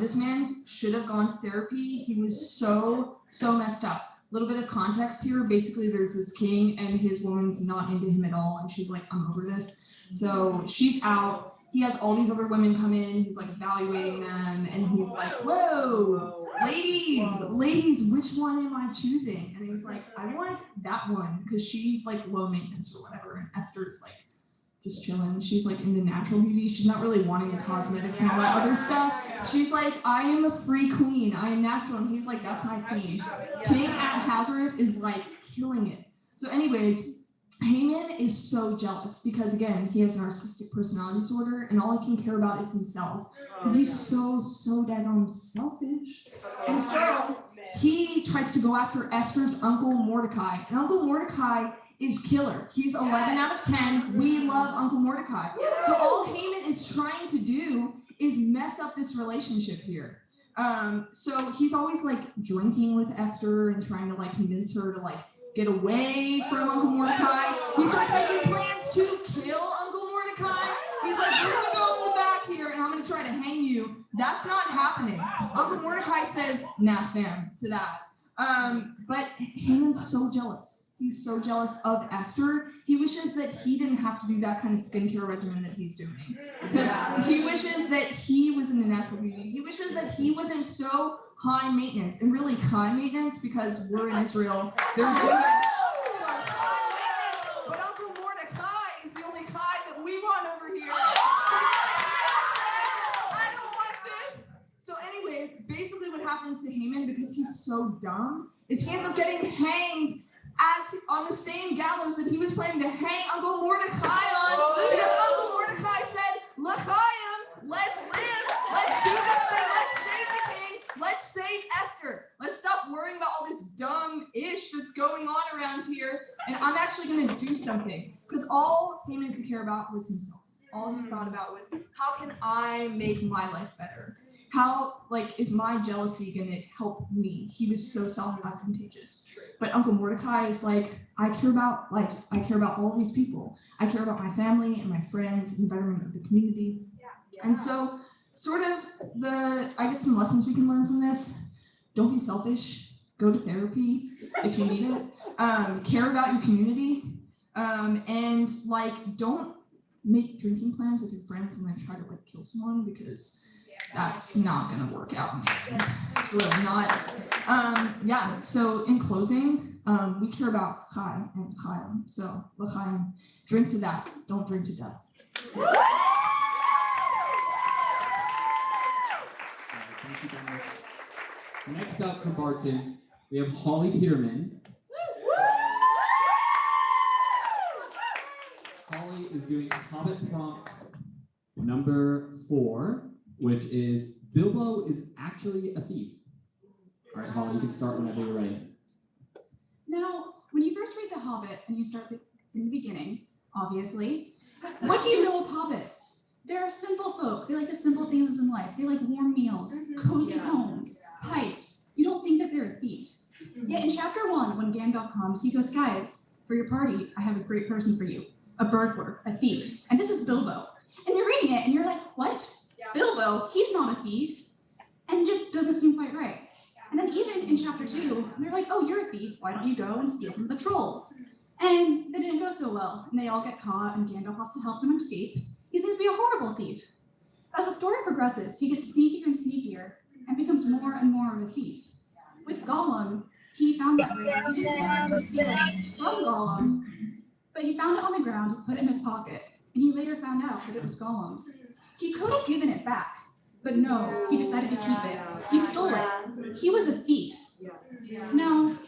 This man should have gone to therapy. He was so messed up. A little bit of context here. Basically, there's this king and his woman's not into him at all. And she's like, I'm over this. So she's out. He has all these other women come in. He's like evaluating them. And he's like, whoa, ladies, which one am I choosing? And he's like, I want that one because she's like low maintenance or whatever. And Esther's like just chilling. She's like into natural beauty. She's not really wanting the cosmetics and all that other stuff. She's like, I am a free queen. I am natural. And he's like, that's my queen. King Ahasuerus is like killing it. So anyways, Haman is so jealous because again, he has narcissistic personality disorder and all he can care about is himself. Because he's so daggone selfish. And so he tries to go after Esther's uncle Mordecai. And Uncle Mordecai is killer. He's 11 out of 10. We love Uncle Mordecai. So all Haman is trying to do is mess up this relationship here. So he's always like drinking with Esther and trying to like convince her to like get away from Uncle Mordecai. He starts making plans to kill Uncle Mordecai. He's like, we're gonna go in the back here and I'm gonna try to hang you. That's not happening. Uncle Mordecai says, nah fam, to that. But Haman's so jealous. He's so jealous of Esther. He wishes that he didn't have to do that kind of skincare regimen that he's doing. He wishes that he was in the natural beauty. He wishes that he wasn't so high maintenance and really high maintenance because we're in Israel. They're doing but Uncle Mordecai is the only high that we want over here. I don't want this. So anyways, basically what happens to Haman because he's so dumb is he ends up getting hanged as on the same gallows that he was planning to hang Uncle Mordecai on because Uncle Mordecai said, L'chaim, let's live, let's do this thing, let's save the king, let's save Esther. Let's stop worrying about all this dumb ish that's going on around here. And I'm actually going to do something because all Haman could care about was himself. All he thought about was, how can I make my life better? How, like, is my jealousy going to help me? He was so self-advantageous. But Uncle Mordecai is like, I care about life. I care about all these people. I care about my family and my friends and the betterment of the community. And so sort of I guess some lessons we can learn from this. Don't be selfish. Go to therapy if you need it. Care about your community. And like, don't make drinking plans with your friends and then try to like kill someone because that's not gonna work out in the end. It's really not. Yeah, so in closing, we care about Chai and Chaim. So L'chaim, drink to that, don't drink to death.
Thank you very much. Next up from Barton, we have Holly Peterman. Holly is doing Hobbit prompt number 4, which is Bilbo is actually a thief. All right, Holly, you can start whenever you're ready.
Now, when you first read The Hobbit and you start in the beginning, obviously, what do you know of hobbits? They're simple folk. They like the simple things in life. They like warm meals, cozy homes, pipes. You don't think that they're a thief. Yet in chapter 1, when Gandalf comes, he goes, guys, for your party, I have a great person for you. A burglar, a thief. And this is Bilbo. And you're reading it and you're like, what? Bilbo, he's not a thief. And it just doesn't seem quite right. And then even in chapter 2, they're like, oh, you're a thief. Why don't you go and steal from the trolls? And that didn't go so well. And they all get caught and Gandalf has to help them escape. He seems to be a horrible thief. As the story progresses, he gets sneakier and sneakier and becomes more and more of a thief. With Gollum, he found that ring. He didn't want to steal it from Gollum, but he found it on the ground, put it in his pocket, and he later found out that it was Gollum's. He could have given it back, but no, he decided to keep it. He stole it. He was a thief. Now,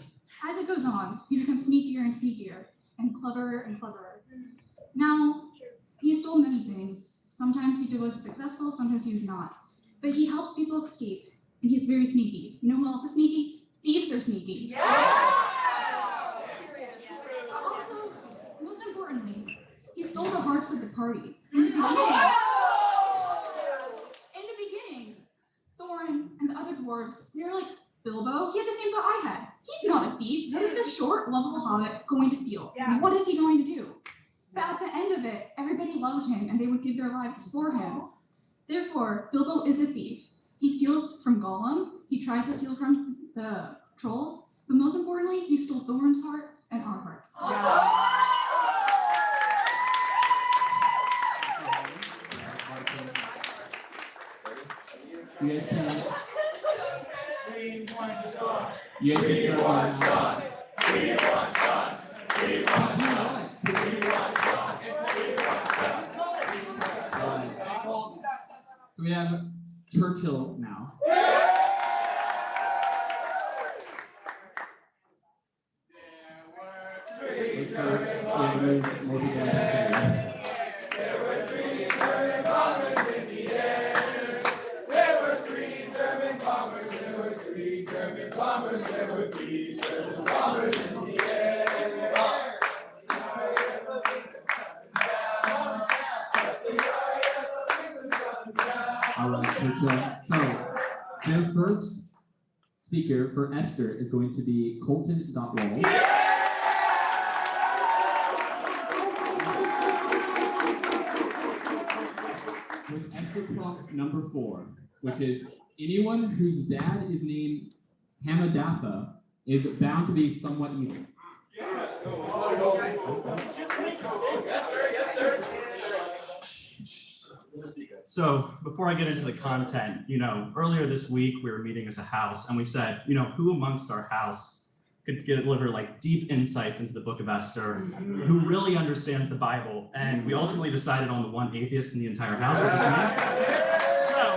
as it goes on, he becomes sneakier and sneakier, and cleverer and cleverer. Now, he stole many things. Sometimes he was successful, sometimes he was not. But he helps people escape, and he's very sneaky. You know who else is sneaky? Thieves are sneaky. Also, most importantly, he stole the hearts of the party. In the beginning, Thorin and the other dwarves, they were like, Bilbo, he had the same thought I had. He's not a thief. What is this short, lovable hobbit going to steal? What is he going to do? But at the end of it, everybody loved him and they would give their lives for him. Therefore, Bilbo is a thief. He steals from Gollum, he tries to steal from the trolls, but most importantly, he stole Thorin's heart and our hearts.
You guys can. You guys can start. So we have Churchill now. Wait first, we have to move more people into the
There were 3 German bombers in the air. There were 3 German bombers. There were 3 German bombers. There were 3 German bombers in the air.
All right, Churchill. So, their first speaker for Esther is going to be Colton Dotwall. With Esther prompt number 4, which is anyone whose dad is named Hamadatha is bound to be somewhat evil.
So before I get into the content, earlier this week we were meeting as a house and we said, who amongst our house could deliver like deep insights into the book of Esther, who really understands the Bible, and we ultimately decided on the one atheist in the entire house, which is me. So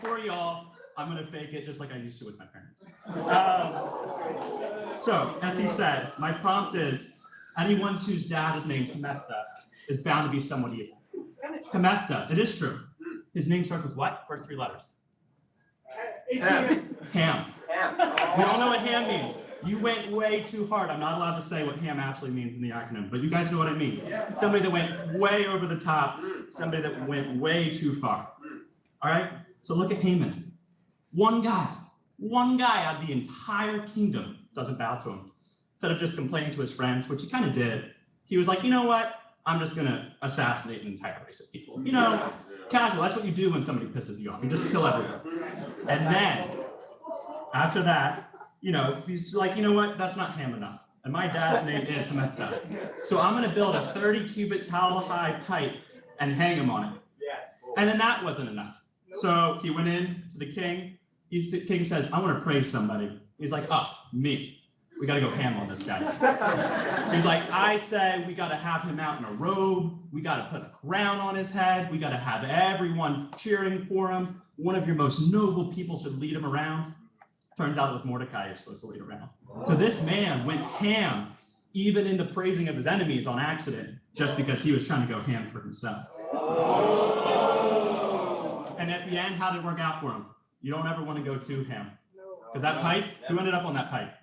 for y'all, I'm gonna fake it just like I used to with my parents. So as he said, my prompt is anyone whose dad is named Hametha is bound to be somewhat evil. Hametha, it is true. His name starts with what? First 3 letters. Ham. Ham. We all know what ham means. You went way too hard. I'm not allowed to say what ham actually means in the acronym, but you guys know what I mean. Somebody that went way over the top, somebody that went way too far. All right? So look at Haman. One guy out of the entire kingdom doesn't bow to him. Instead of just complaining to his friends, which he kind of did, he was like, you know what? I'm just gonna assassinate an entire race of people. Casual, that's what you do when somebody pisses you off. You just kill everyone. And then, after that, he's like, you know what, that's not ham enough. And my dad's name is Hametha. So I'm gonna build a 30 cubit tall high pipe and hang him on it. And then that wasn't enough. So he went in to the king. King says, I want to praise somebody. He's like, oh, me. We got to go ham on this, guys. He's like, I say we got to have him out in a robe. We got to put a crown on his head. We got to have everyone cheering for him. One of your most noble people should lead him around. Turns out it was Mordecai who's supposed to lead around. So this man went ham, even in the praising of his enemies on accident, just because he was trying to go ham for himself. And at the end, how did it work out for him? You don't ever want to go too ham. Because that pipe, who ended up on that pipe?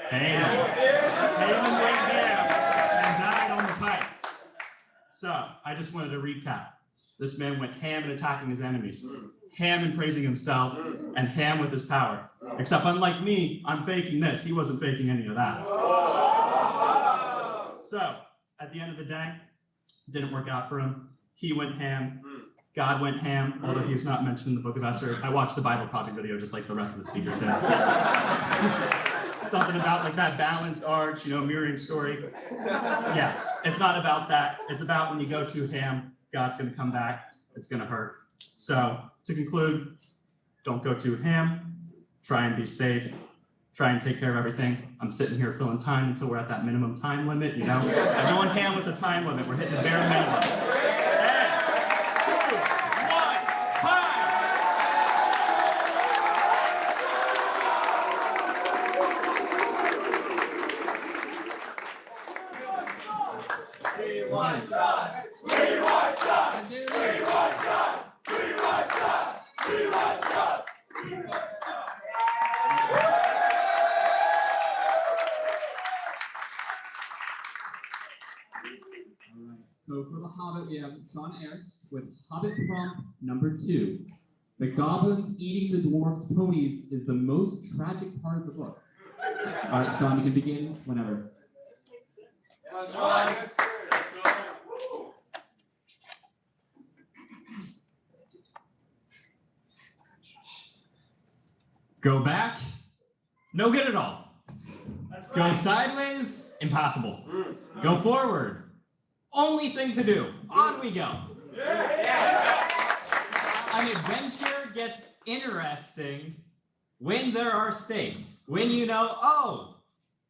Haman. Haman went ham and died on the pipe. So I just wanted to recap. This man went ham in attacking his enemies, ham in praising himself, and ham with his power. Except unlike me, I'm faking this. He wasn't faking any of that. So at the end of the day, it didn't work out for him. He went ham. God went ham, although he was not mentioned in the book of Esther. I watched the Bible Project video just like the rest of the speakers did. Something about like that balanced arch, mirroring story. Yeah, it's not about that. It's about when you go too ham, God's going to come back. It's going to hurt. So to conclude, don't go too ham. Try and be safe. Try and take care of everything. I'm sitting here filling time until we're at that minimum time limit, I'm going ham with the time limit. We're hitting the bare minimum.
So for The Hobbit, we have Sean Ernst with Hobbit Prompt number 2. The goblins eating the dwarves' ponies is the most tragic part of the book. All right, Sean, you can begin whenever.
Go back, no good at all. Go sideways, impossible. Go forward, only thing to do. On we go. An adventure gets interesting when there are stakes. When you know, oh,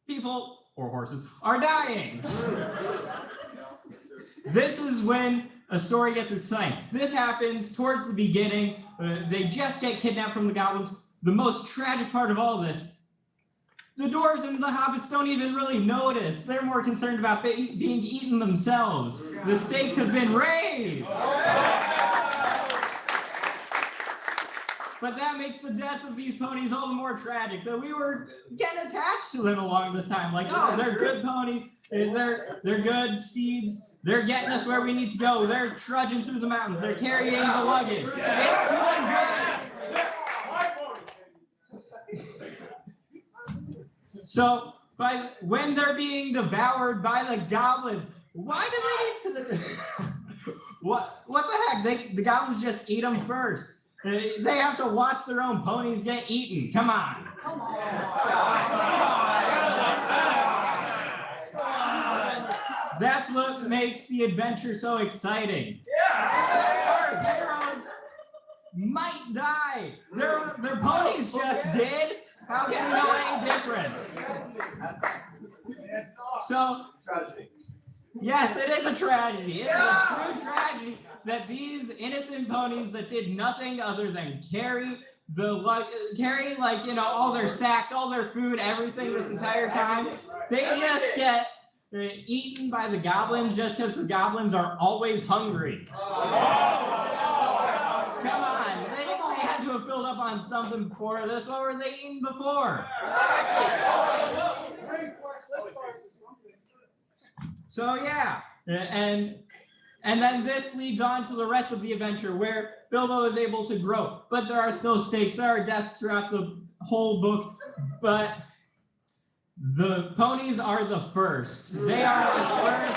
people or horses are dying. This is when a story gets exciting. This happens towards the beginning. They just get kidnapped from the goblins. The most tragic part of all this, the dwarves and the hobbits don't even really notice. They're more concerned about being eaten themselves. The stakes have been raised. But that makes the death of these ponies all the more tragic, that we were getting attached to them along this time. Like, oh, they're good ponies, they're good steeds, they're getting us where we need to go, they're trudging through the mountains, they're carrying the luggage. It's doing good. So, when they're being devoured by the goblins, why do they need to? What the heck? The goblins just eat them first. They have to watch their own ponies get eaten. Come on. That's what makes the adventure so exciting. Our heroes might die. Their ponies just did. How can we know any different? So, yes, it is a tragedy. It's a true tragedy that these innocent ponies that did nothing other than carry all their sacks, all their food, everything this entire time, they just get eaten by the goblins just because the goblins are always hungry. Come on, they had to have filled up on something before this. What were they eating before? So yeah, and then this leads on to the rest of the adventure where Bilbo is able to grow, but there are still stakes, there are deaths throughout the whole book, but the ponies are the first. They are the first.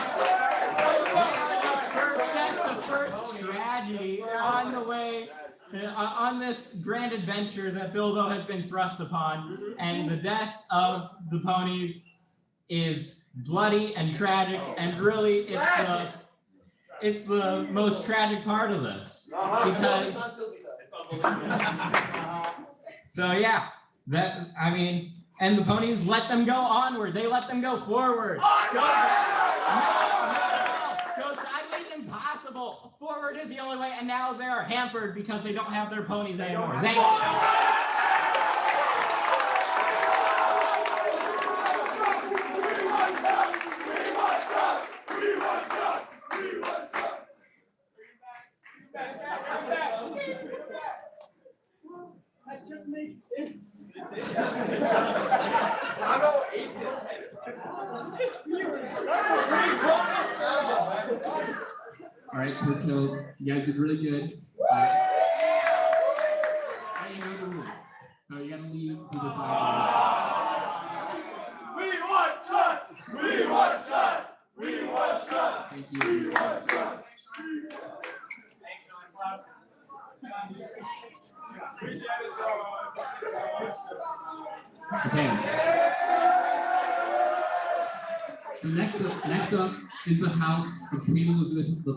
That's the first tragedy on the way, on this grand adventure that Bilbo has been thrust upon, and the death of the ponies is bloody and tragic, and really it's the most tragic part of this, because
So yeah, and the ponies let them go onward. They let them go forward. Go sideways, impossible. Forward is the only way, and now they are hampered because they don't have their ponies anymore.
That just makes sense.
All right, Churchill, you guys did really good. But you know the rules, so you gotta leave to the side.
We want shot! We want shot! We want shot!
Thank you.
We want shot!
Okay. So next up is the house of Queen Elizabeth I.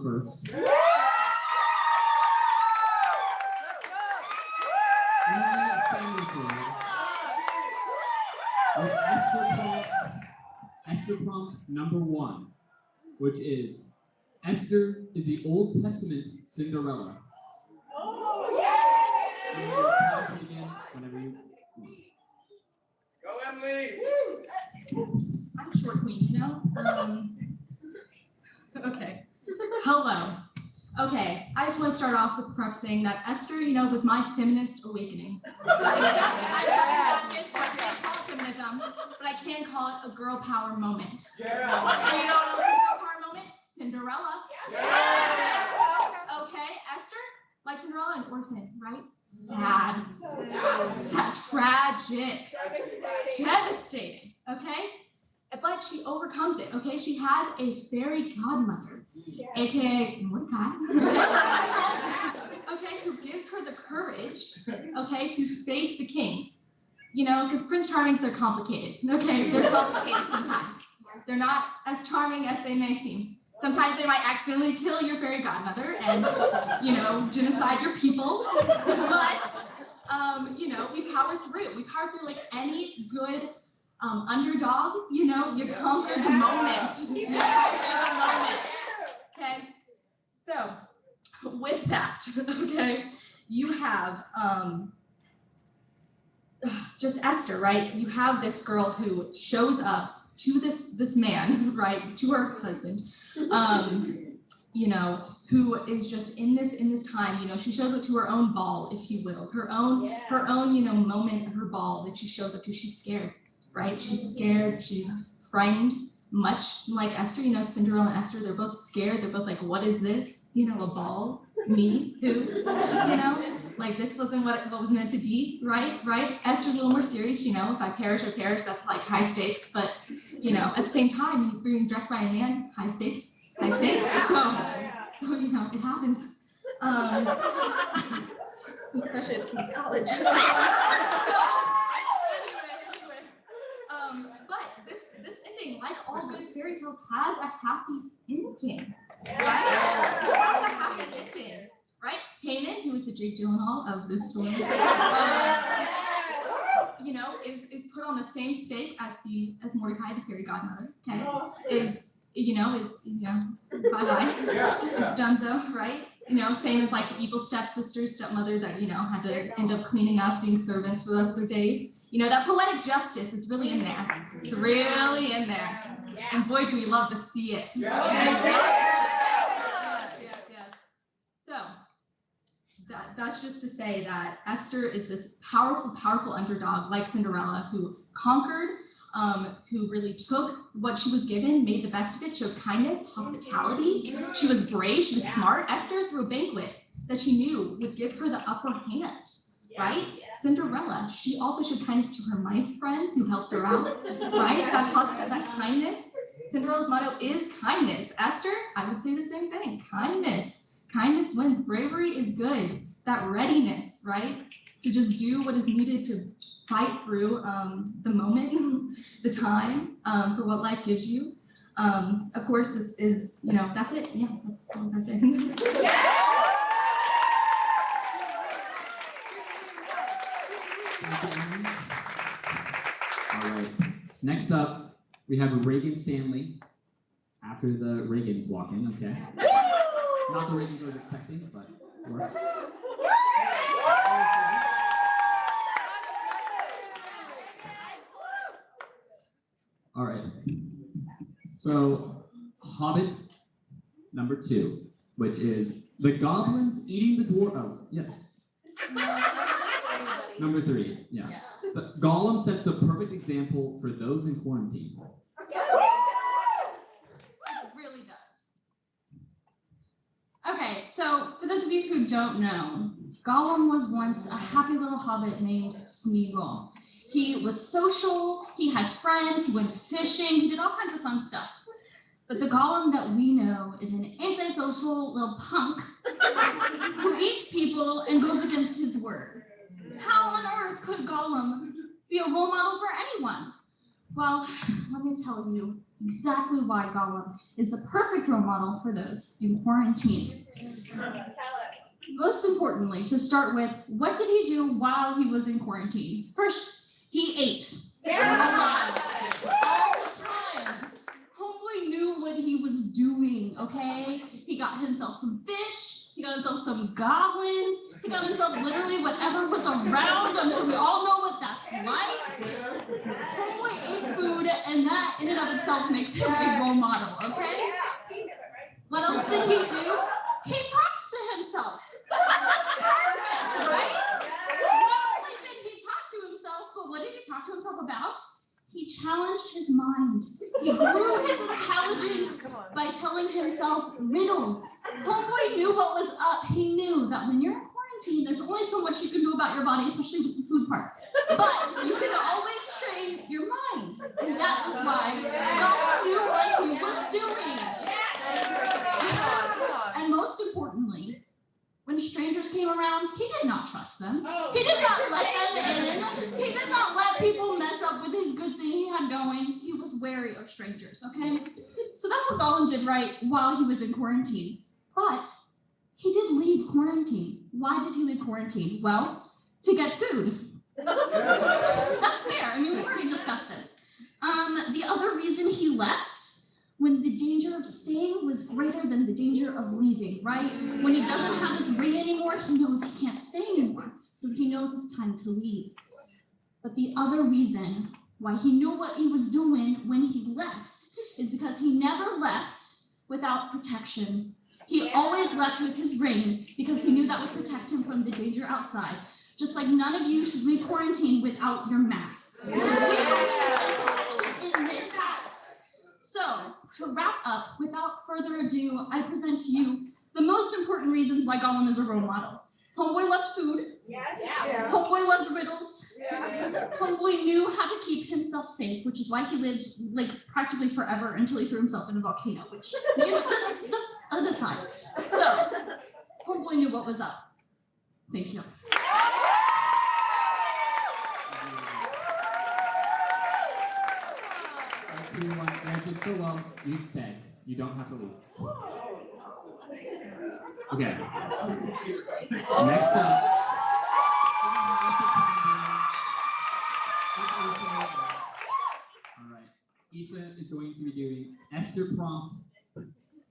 With Esther Prompt number 1, which is Esther is the Old Testament Cinderella. Whenever you
Go, Emily!
I'm a short queen, you know? Okay. Hello. Okay, I just want to start off with prefacing that Esther, you know, was my feminist awakening. I can't call it feminism, but I can call it a girl power moment. And you know what else is a girl power moment? Cinderella. Okay, Esther, like Cinderella, an orphan, right? Sad. Tragic. Devastating. Okay? But she overcomes it, okay? She has a fairy godmother, aka Mordecai, okay, who gives her the courage, okay, to face the king. You know, because Prince Charmings, they're complicated, okay? They're complicated sometimes. They're not as charming as they may seem. Sometimes they might accidentally kill your fairy godmother and, you know, genocide your people. But, you know, we power through. We power through like any good underdog, you know, you conquer the moment. You conquer the moment. Okay? So, with that, okay, you have just Esther, right? You have this girl who shows up to this man, right, to her husband, you know, who is just in this time, you know, she shows up to her own ball, if you will, her own, you know, moment, her ball that she shows up to. She's scared, right? She's scared, she's frightened, much like Esther, you know, Cinderella and Esther, they're both scared. They're both like, what is this? You know, a ball, me, who, you know, like this wasn't what was meant to be, right? Esther's a little more serious, you know, if I perish, I perish, that's like high stakes, but, you know, at the same time, you're being directed by a man, high stakes, so, you know, it happens. Especially at King's College. But this ending, like all good fairy tales, has a happy ending, right? It has a happy ending, right? Haman, who is the Jake Gyllenhaal of this story, you know, is put on the same stake as Mordecai, the fairy godmother. Okay, is bye-bye. It's donezo, right? You know, same as like the evil stepmother that, you know, had to end up cleaning up, being servants for the rest of their days. You know, that poetic justice is really in there. It's really in there. And boy, do we love to see it. Yes. So, that's just to say that Esther is this powerful underdog like Cinderella who conquered, who really took what she was given, made the best of it, showed kindness, hospitality. She was brave, she was smart. Esther threw a banquet that she knew would give her the upper hand, right? Cinderella, she also showed kindness to her mice friends who helped her out, right? That kindness. Cinderella's motto is kindness. Esther, I would say the same thing, kindness. Kindness wins, bravery is good. That readiness, right? To just do what is needed to fight through the moment, the time, for what life gives you. Of course, this is, you know, that's it. Yeah, that's it.
All right. Next up, we have Reagan Stanley. After the Reagans walk in, okay? Not the Reagans I was expecting, but it works. All right. So, Hobbit number 2, which is the goblins eating the dwarf. Oh, yes. Number 3, yeah. But Gollum sets the perfect example for those in quarantine.
Really does. Okay, so for those of you who don't know, Gollum was once a happy little hobbit named Smeagol. He was social, he had friends, he went fishing, he did all kinds of fun stuff. But the Gollum that we know is an antisocial little punk who eats people and goes against his word. How on earth could Gollum be a role model for anyone? Well, let me tell you exactly why Gollum is the perfect role model for those in quarantine. Most importantly, to start with, what did he do while he was in quarantine? First, he ate. A lot. All the time. Homeboy knew what he was doing, okay? He got himself some fish, he got himself some goblins, he got himself literally whatever was around. I'm sure we all know what that's like. Homeboy ate food, and that in and of itself makes him a role model, okay? What else did he do? He talked to himself. That's perfect, right? Not only did he talk to himself, but what did he talk to himself about? He challenged his mind. He grew his intelligence by telling himself riddles. Homeboy knew what was up. He knew that when you're in quarantine, there's only so much you can do about your body, especially with the food part. But you can always train your mind. And that is why Gollum knew what he was doing. And most importantly, when strangers came around, he did not trust them. He did not let them in. He did not let people mess up with his good thing he had going. He was wary of strangers, okay? So that's what Gollum did right while he was in quarantine. But he did leave quarantine. Why did he leave quarantine? Well, to get food. That's fair. I mean, we already discussed this. The other reason he left, when the danger of staying was greater than the danger of leaving, right? When he doesn't have his ring anymore, he knows he can't stay anymore. So he knows it's time to leave. But the other reason why he knew what he was doing when he left is because he never left without protection. He always left with his ring because he knew that would protect him from the danger outside. Just like none of you should leave quarantine without your masks. Because we don't need protection in this house. So, to wrap up, without further ado, I present to you the most important reasons why Gollum is a role model. Homeboy loved food.
Yes.
Yeah. Homeboy loved riddles. Yeah. Homeboy knew how to keep himself safe, which is why he lived like practically forever until he threw himself in a volcano, which, you know, that's an aside. So, Homeboy knew what was up. Thank you.
You did so well. You stay. You don't have to leave. Okay. Next up. All right. Issa is going to be doing Esther prompt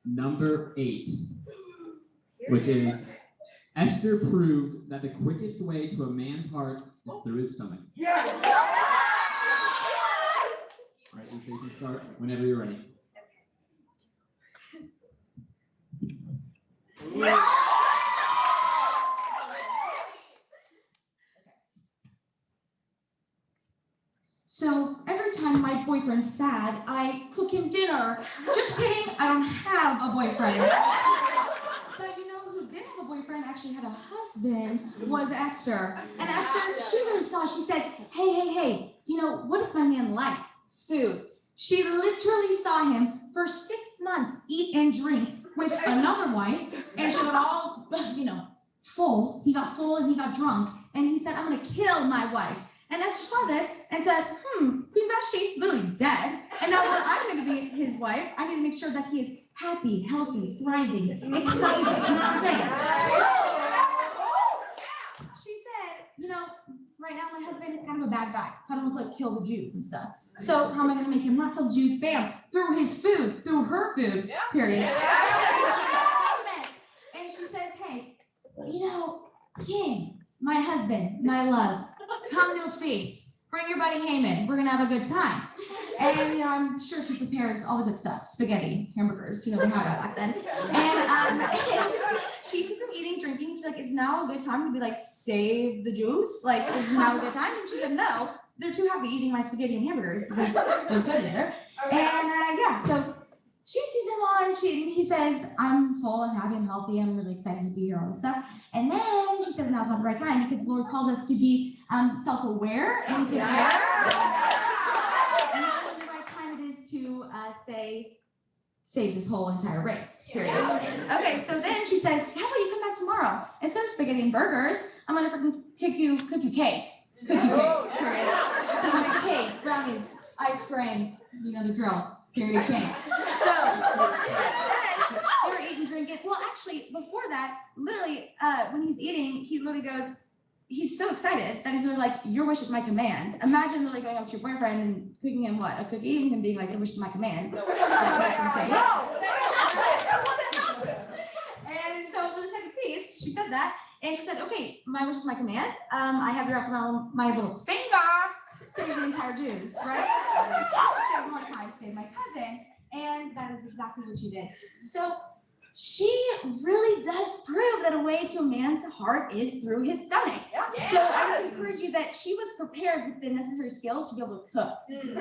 number 8, which is Esther proved that the quickest way to a man's heart is through his stomach. All right, Issa, you can start whenever you're ready.
So every time my boyfriend's sad, I cook him dinner. Just kidding, I don't have a boyfriend. But you know who did have a boyfriend, actually had a husband, was Esther. And Esther, she really saw, she said, hey, you know, what does my man like? Food. She literally saw him for 6 months eat and drink with another wife, and she got all, you know, full. He got full and he got drunk, and he said, I'm gonna kill my wife. And Esther saw this and said, Queen Vashti, literally dead. And now when I'm gonna be his wife, I need to make sure that he is happy, healthy, thriving, excited. You know what I'm saying? So, she said, you know, right now my husband is kind of a bad guy, kind of wants to like kill the Jews and stuff. So how am I gonna make him not kill the Jews? Bam, through his food, through her food, period. And she says, hey, you know, King, my husband, my love, come to a feast. Bring your buddy Haman. We're gonna have a good time. And you know, I'm sure she prepares all the good stuff, spaghetti, hamburgers, you know, they had that back then. And she sees him eating, drinking. She's like, is now a good time to be like, save the Jews? Like, is now a good time? And she said, no, they're too happy eating my spaghetti and hamburgers because those good together. And yeah, so she sees him on, he says, I'm full, I'm happy, I'm healthy, I'm really excited to be here, all this stuff. And then she says, now's not the right time because the Lord calls us to be self-aware and prepared. And now the right time it is to say, save this whole entire race, period. Okay, so then she says, how about you come back tomorrow? Instead of spaghetti and burgers, I'm gonna freaking cook you cake. Period. I'm gonna cake, brownies, ice cream, you know the drill. Period. King. So they were eating, drinking. Well, actually, before that, literally, when he's eating, he literally goes, he's so excited that he's literally like, your wish is my command. Imagine literally going up to your boyfriend and cooking him what? A cookie and being like, your wish is my command. That's insane. And so for the second piece, she said that, and she said, okay, my wish is my command. I have your my little finger. Save the entire Jews, right? Save Mordecai, save my cousin, and that is exactly what she did. So she really does prove that a way to a man's heart is through his stomach. So I just encourage you that she was prepared with the necessary skills to be able to cook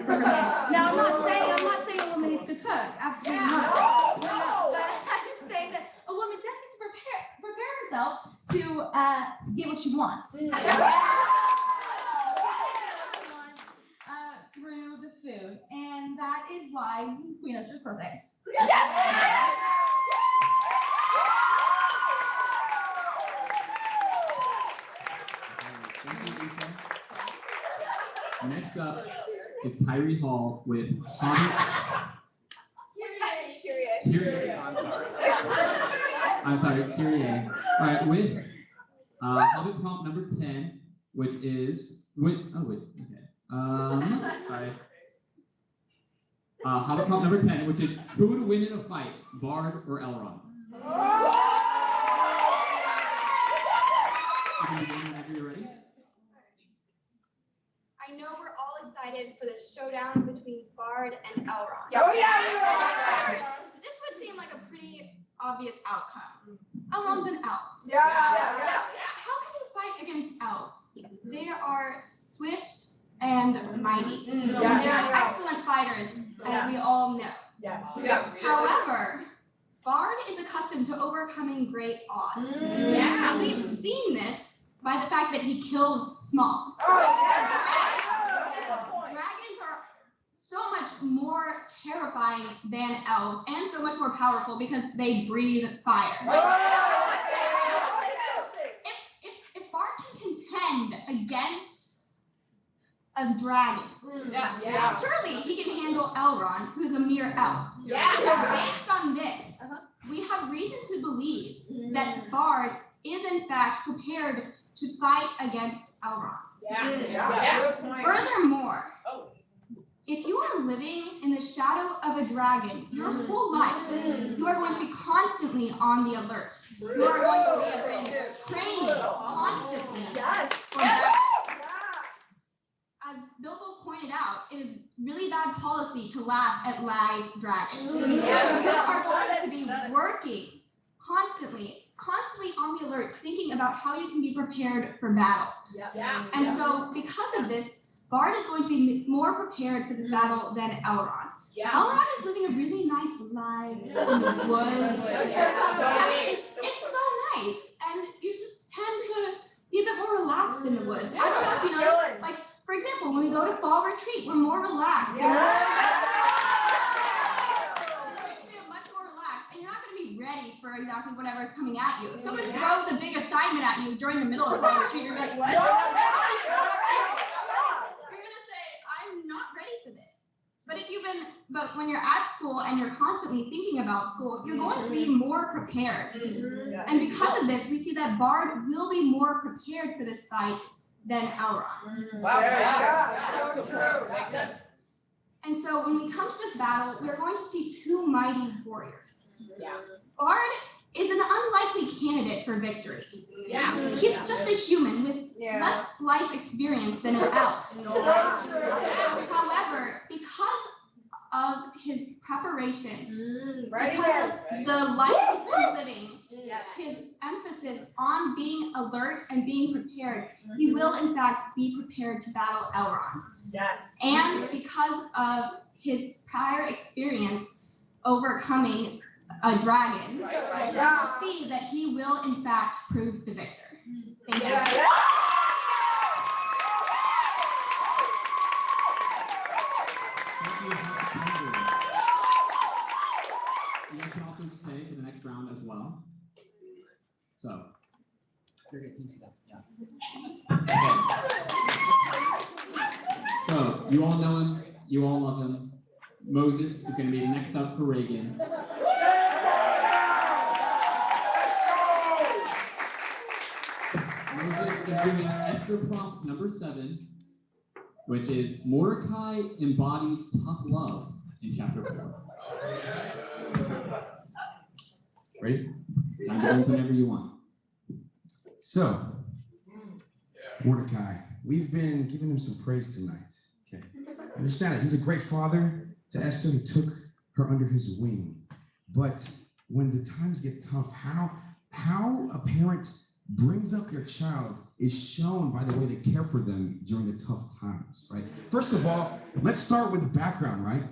for her man. Now I'm not saying a woman needs to cook, absolutely not. But I'm saying that a woman does need to prepare herself to get what she wants. Through the food, and that is why Queen Esther's perfect.
Next up is Tyree Hall with Kyrie. I'm sorry, Kyrie. All right, with Hobbit prompt number 10, which is sorry. Hobbit prompt number 10, which is who would win in a fight, Bard or Elrond? Whenever you're ready.
I know we're all excited for the showdown between Bard and Elrond. This would seem like a pretty obvious outcome. Elrond's an elf. How can you fight against elves? They are swift and mighty. They're excellent fighters, as we all know. However, Bard is accustomed to overcoming great odds. And we've seen this by the fact that he kills small. Dragons are so much more terrifying than elves and so much more powerful because they breathe fire. If Bard can contend against a dragon, surely he can handle Elrond, who's a mere elf. So based on this, we have reason to believe that Bard is in fact prepared to fight against Elrond. Furthermore, if you are living in the shadow of a dragon your whole life, you are going to be constantly on the alert. You are going to be trained constantly. As Bilbo pointed out, it is really bad policy to laugh at live dragons. You are going to be working constantly on the alert, thinking about how you can be prepared for battle. And so because of this, Bard is going to be more prepared for this battle than Elrond. Elrond is living a really nice life in the woods. I mean, it's so nice, and you just tend to be a bit more relaxed in the woods. I don't know if you notice, like, for example, when we go to fall retreat, we're more relaxed. We're much more relaxed, and you're not going to be ready for exactly whatever is coming at you. If someone throws a big assignment at you during the middle of fall retreat, you're like, what? You're going to say, I'm not ready for this. But when you're at school and you're constantly thinking about school, you're going to be more prepared. And because of this, we see that Bard will be more prepared for this fight than Elrond.
Wow. Yeah. So true. Makes sense.
And so when we come to this battle, we're going to see two mighty warriors.
Yeah.
Bard is an unlikely candidate for victory.
Yeah.
He's just a human with less life experience than an elf. However, because of his preparation, because of the life he's living, his emphasis on being alert and being prepared, he will in fact be prepared to battle Elrond.
Yes.
And because of his prior experience overcoming a dragon, we'll see that he will in fact prove the victor. Thank you.
You guys can also stay for the next round as well. So. Okay. So, you all know him, you all love him. Moses is going to be next up for Reagan. Moses is doing Esther prompt number 7, which is Mordecai embodies tough love in chapter 4.
Ready?
Time to go into whenever you want.
So, Mordecai, we've been giving him some praise tonight. Okay. Understand it. He's a great father to Esther. He took her under his wing. But when the times get tough, how a parent brings up their child is shown by the way they care for them during the tough times, right? First of all, let's start with the background, right?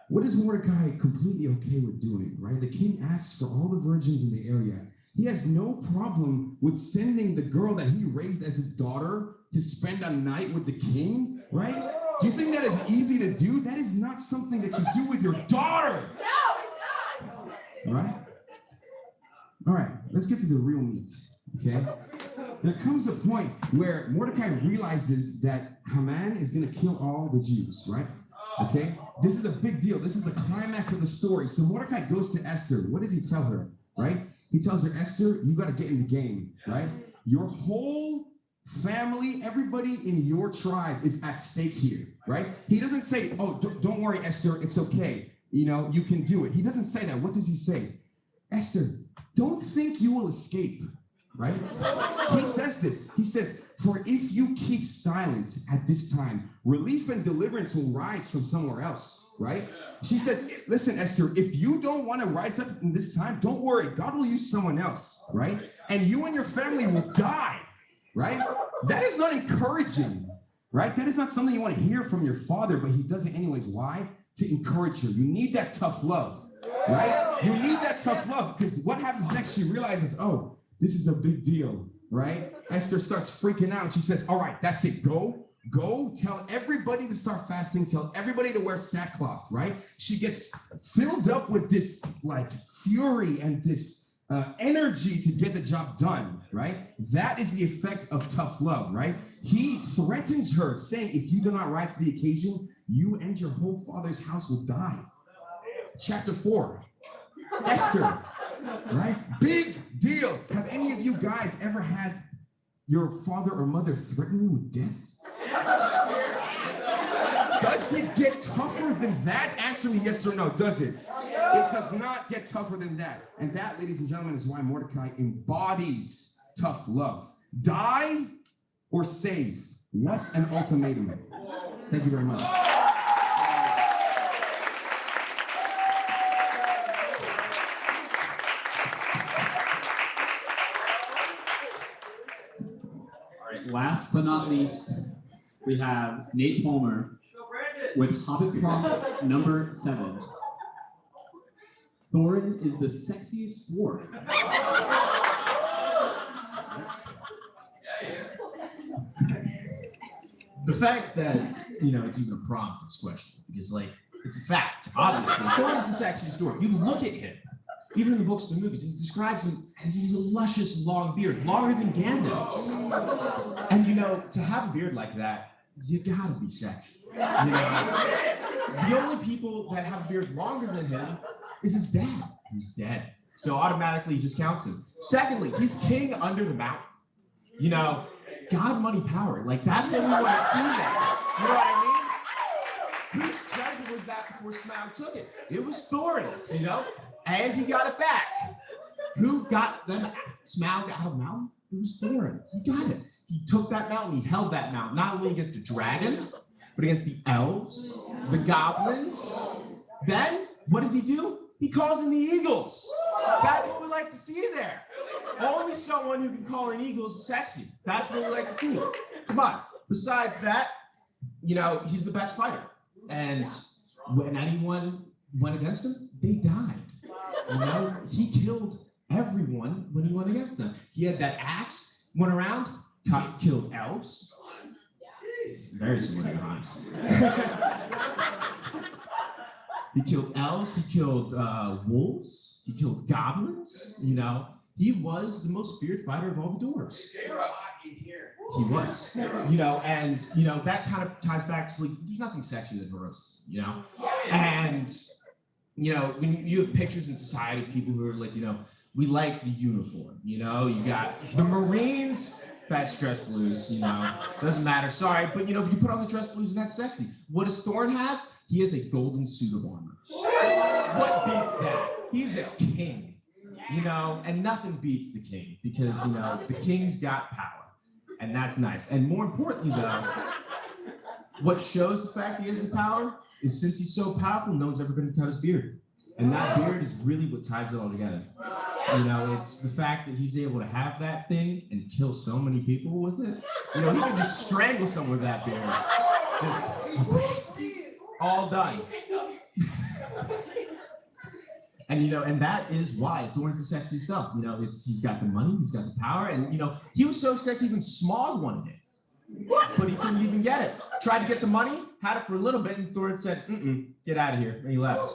What is Mordecai completely okay with doing, right? The king asks for all the virgins in the area. He has no problem with sending the girl that he raised as his daughter to spend a night with the king, right? Do you think that is easy to do? That is not something that you do with your daughter.
No, it's not.
All right? All right, let's get to the real meat, okay? There comes a point where Mordecai realizes that Haman is going to kill all the Jews, right? Okay? This is a big deal. This is the climax of the story. So Mordecai goes to Esther. What does he tell her, right? He tells her, Esther, you got to get in the game, right? Your whole family, everybody in your tribe is at stake here, right? He doesn't say, oh, don't worry, Esther, it's okay. You know, you can do it. He doesn't say that. What does he say? Esther, don't think you will escape, right? He says this. He says, for if you keep silent at this time, relief and deliverance will rise from somewhere else, right? She says, listen, Esther, if you don't want to rise up in this time, don't worry. God will use someone else, right? And you and your family will die, right? That is not encouraging, right? That is not something you want to hear from your father, but he does it anyways. Why? To encourage her. You need that tough love, right? You need that tough love because what happens next? She realizes, oh, this is a big deal, right? Esther starts freaking out. She says, all right, that's it. Go, tell everybody to start fasting. Tell everybody to wear sackcloth, right? She gets filled up with this like fury and this energy to get the job done, right? That is the effect of tough love, right? He threatens her saying, if you do not rise to the occasion, you and your whole father's house will die. Chapter 4, Esther, right? Big deal. Have any of you guys ever had your father or mother threaten you with death? Does it get tougher than that? Answer me yes or no, does it? It does not get tougher than that. And that, ladies and gentlemen, is why Mordecai embodies tough love. Die or save. What an ultimatum. Thank you very much.
Last but not least, we have Nate Palmer with Hobbit prompt number 7. Thorin is the sexiest dwarf.
The fact that, it's even a prompt is questionable because, it's a fact. Obviously, Thorin's the sexiest dwarf. You look at him, even in the books and the movies, he describes him as he's a luscious long beard, longer than Gandalf's. And to have a beard like that, you gotta be sexy. The only people that have a beard longer than him is his dad, who's dead. So automatically he just counts him. Secondly, he's king under the mountain. God, money, power. Like that's what we want to see now. You know what I mean? Whose treasure was that before Smaug took it? It was Thorin's, you know? And he got it back. Who got them Smaug out of the mountain? It was Thorin. He got it. He took that mountain, he held that mountain, not only against the dragon, but against the elves, the goblins. Then, what does he do? He calls in the eagles. That's what we like to see there. Only someone who can call in eagles is sexy. That's what we like to see. Come on. Besides that, you know, he's the best fighter. And when anyone went against him, they died. You know, he killed everyone when he went against them. He had that axe, went around, killed elves. Very similar to us. He killed elves, he killed wolves, he killed goblins, you know. He was the most feared fighter of all the dwarves. He was, you know, and, you know, that kind of ties back to, like, there's nothing sexier than heroes, you know? And, you know, when you have pictures in society, people who are like, you know, we like the uniform, you know? You got the Marines, that's dress blues, you know? Doesn't matter, sorry, but, you know, you put on the dress blues and that's sexy. What does Thorin have? He has a golden suit of armor. What beats that? He's a king, you know, and nothing beats the king because, you know, the king's got power, and that's nice. And more importantly, though, what shows the fact he has the power is since he's so powerful, no one's ever going to cut his beard. And that beard is really what ties it all together. You know, it's the fact that he's able to have that thing and kill so many people with it. You know, he can just strangle someone with that beard. Just all done. And, you know, and that is why Thorin's the sexy stuff. You know, he's got the money, he's got the power, and, you know, he was so sexy even Smaug wanted it. But he couldn't even get it. Tried to get the money, had it for a little bit, and Thorin said, get out of here. And he left.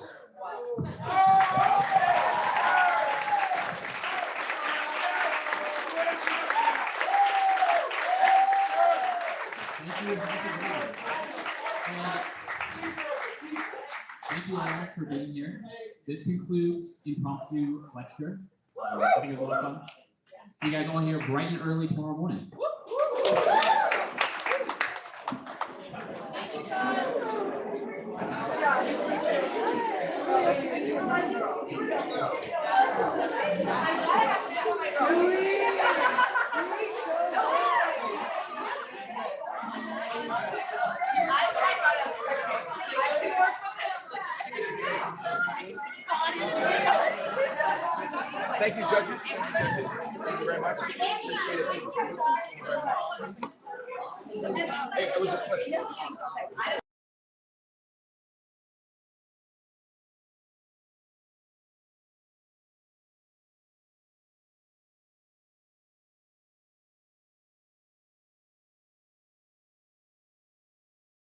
Thank you all for being here. This concludes Impromptu lecture. I think it was a lot of fun. See you guys all here bright and early tomorrow morning.
Thank you, judges. Thank you very much. Appreciate it. Thank you very much. Hey, it was a pleasure.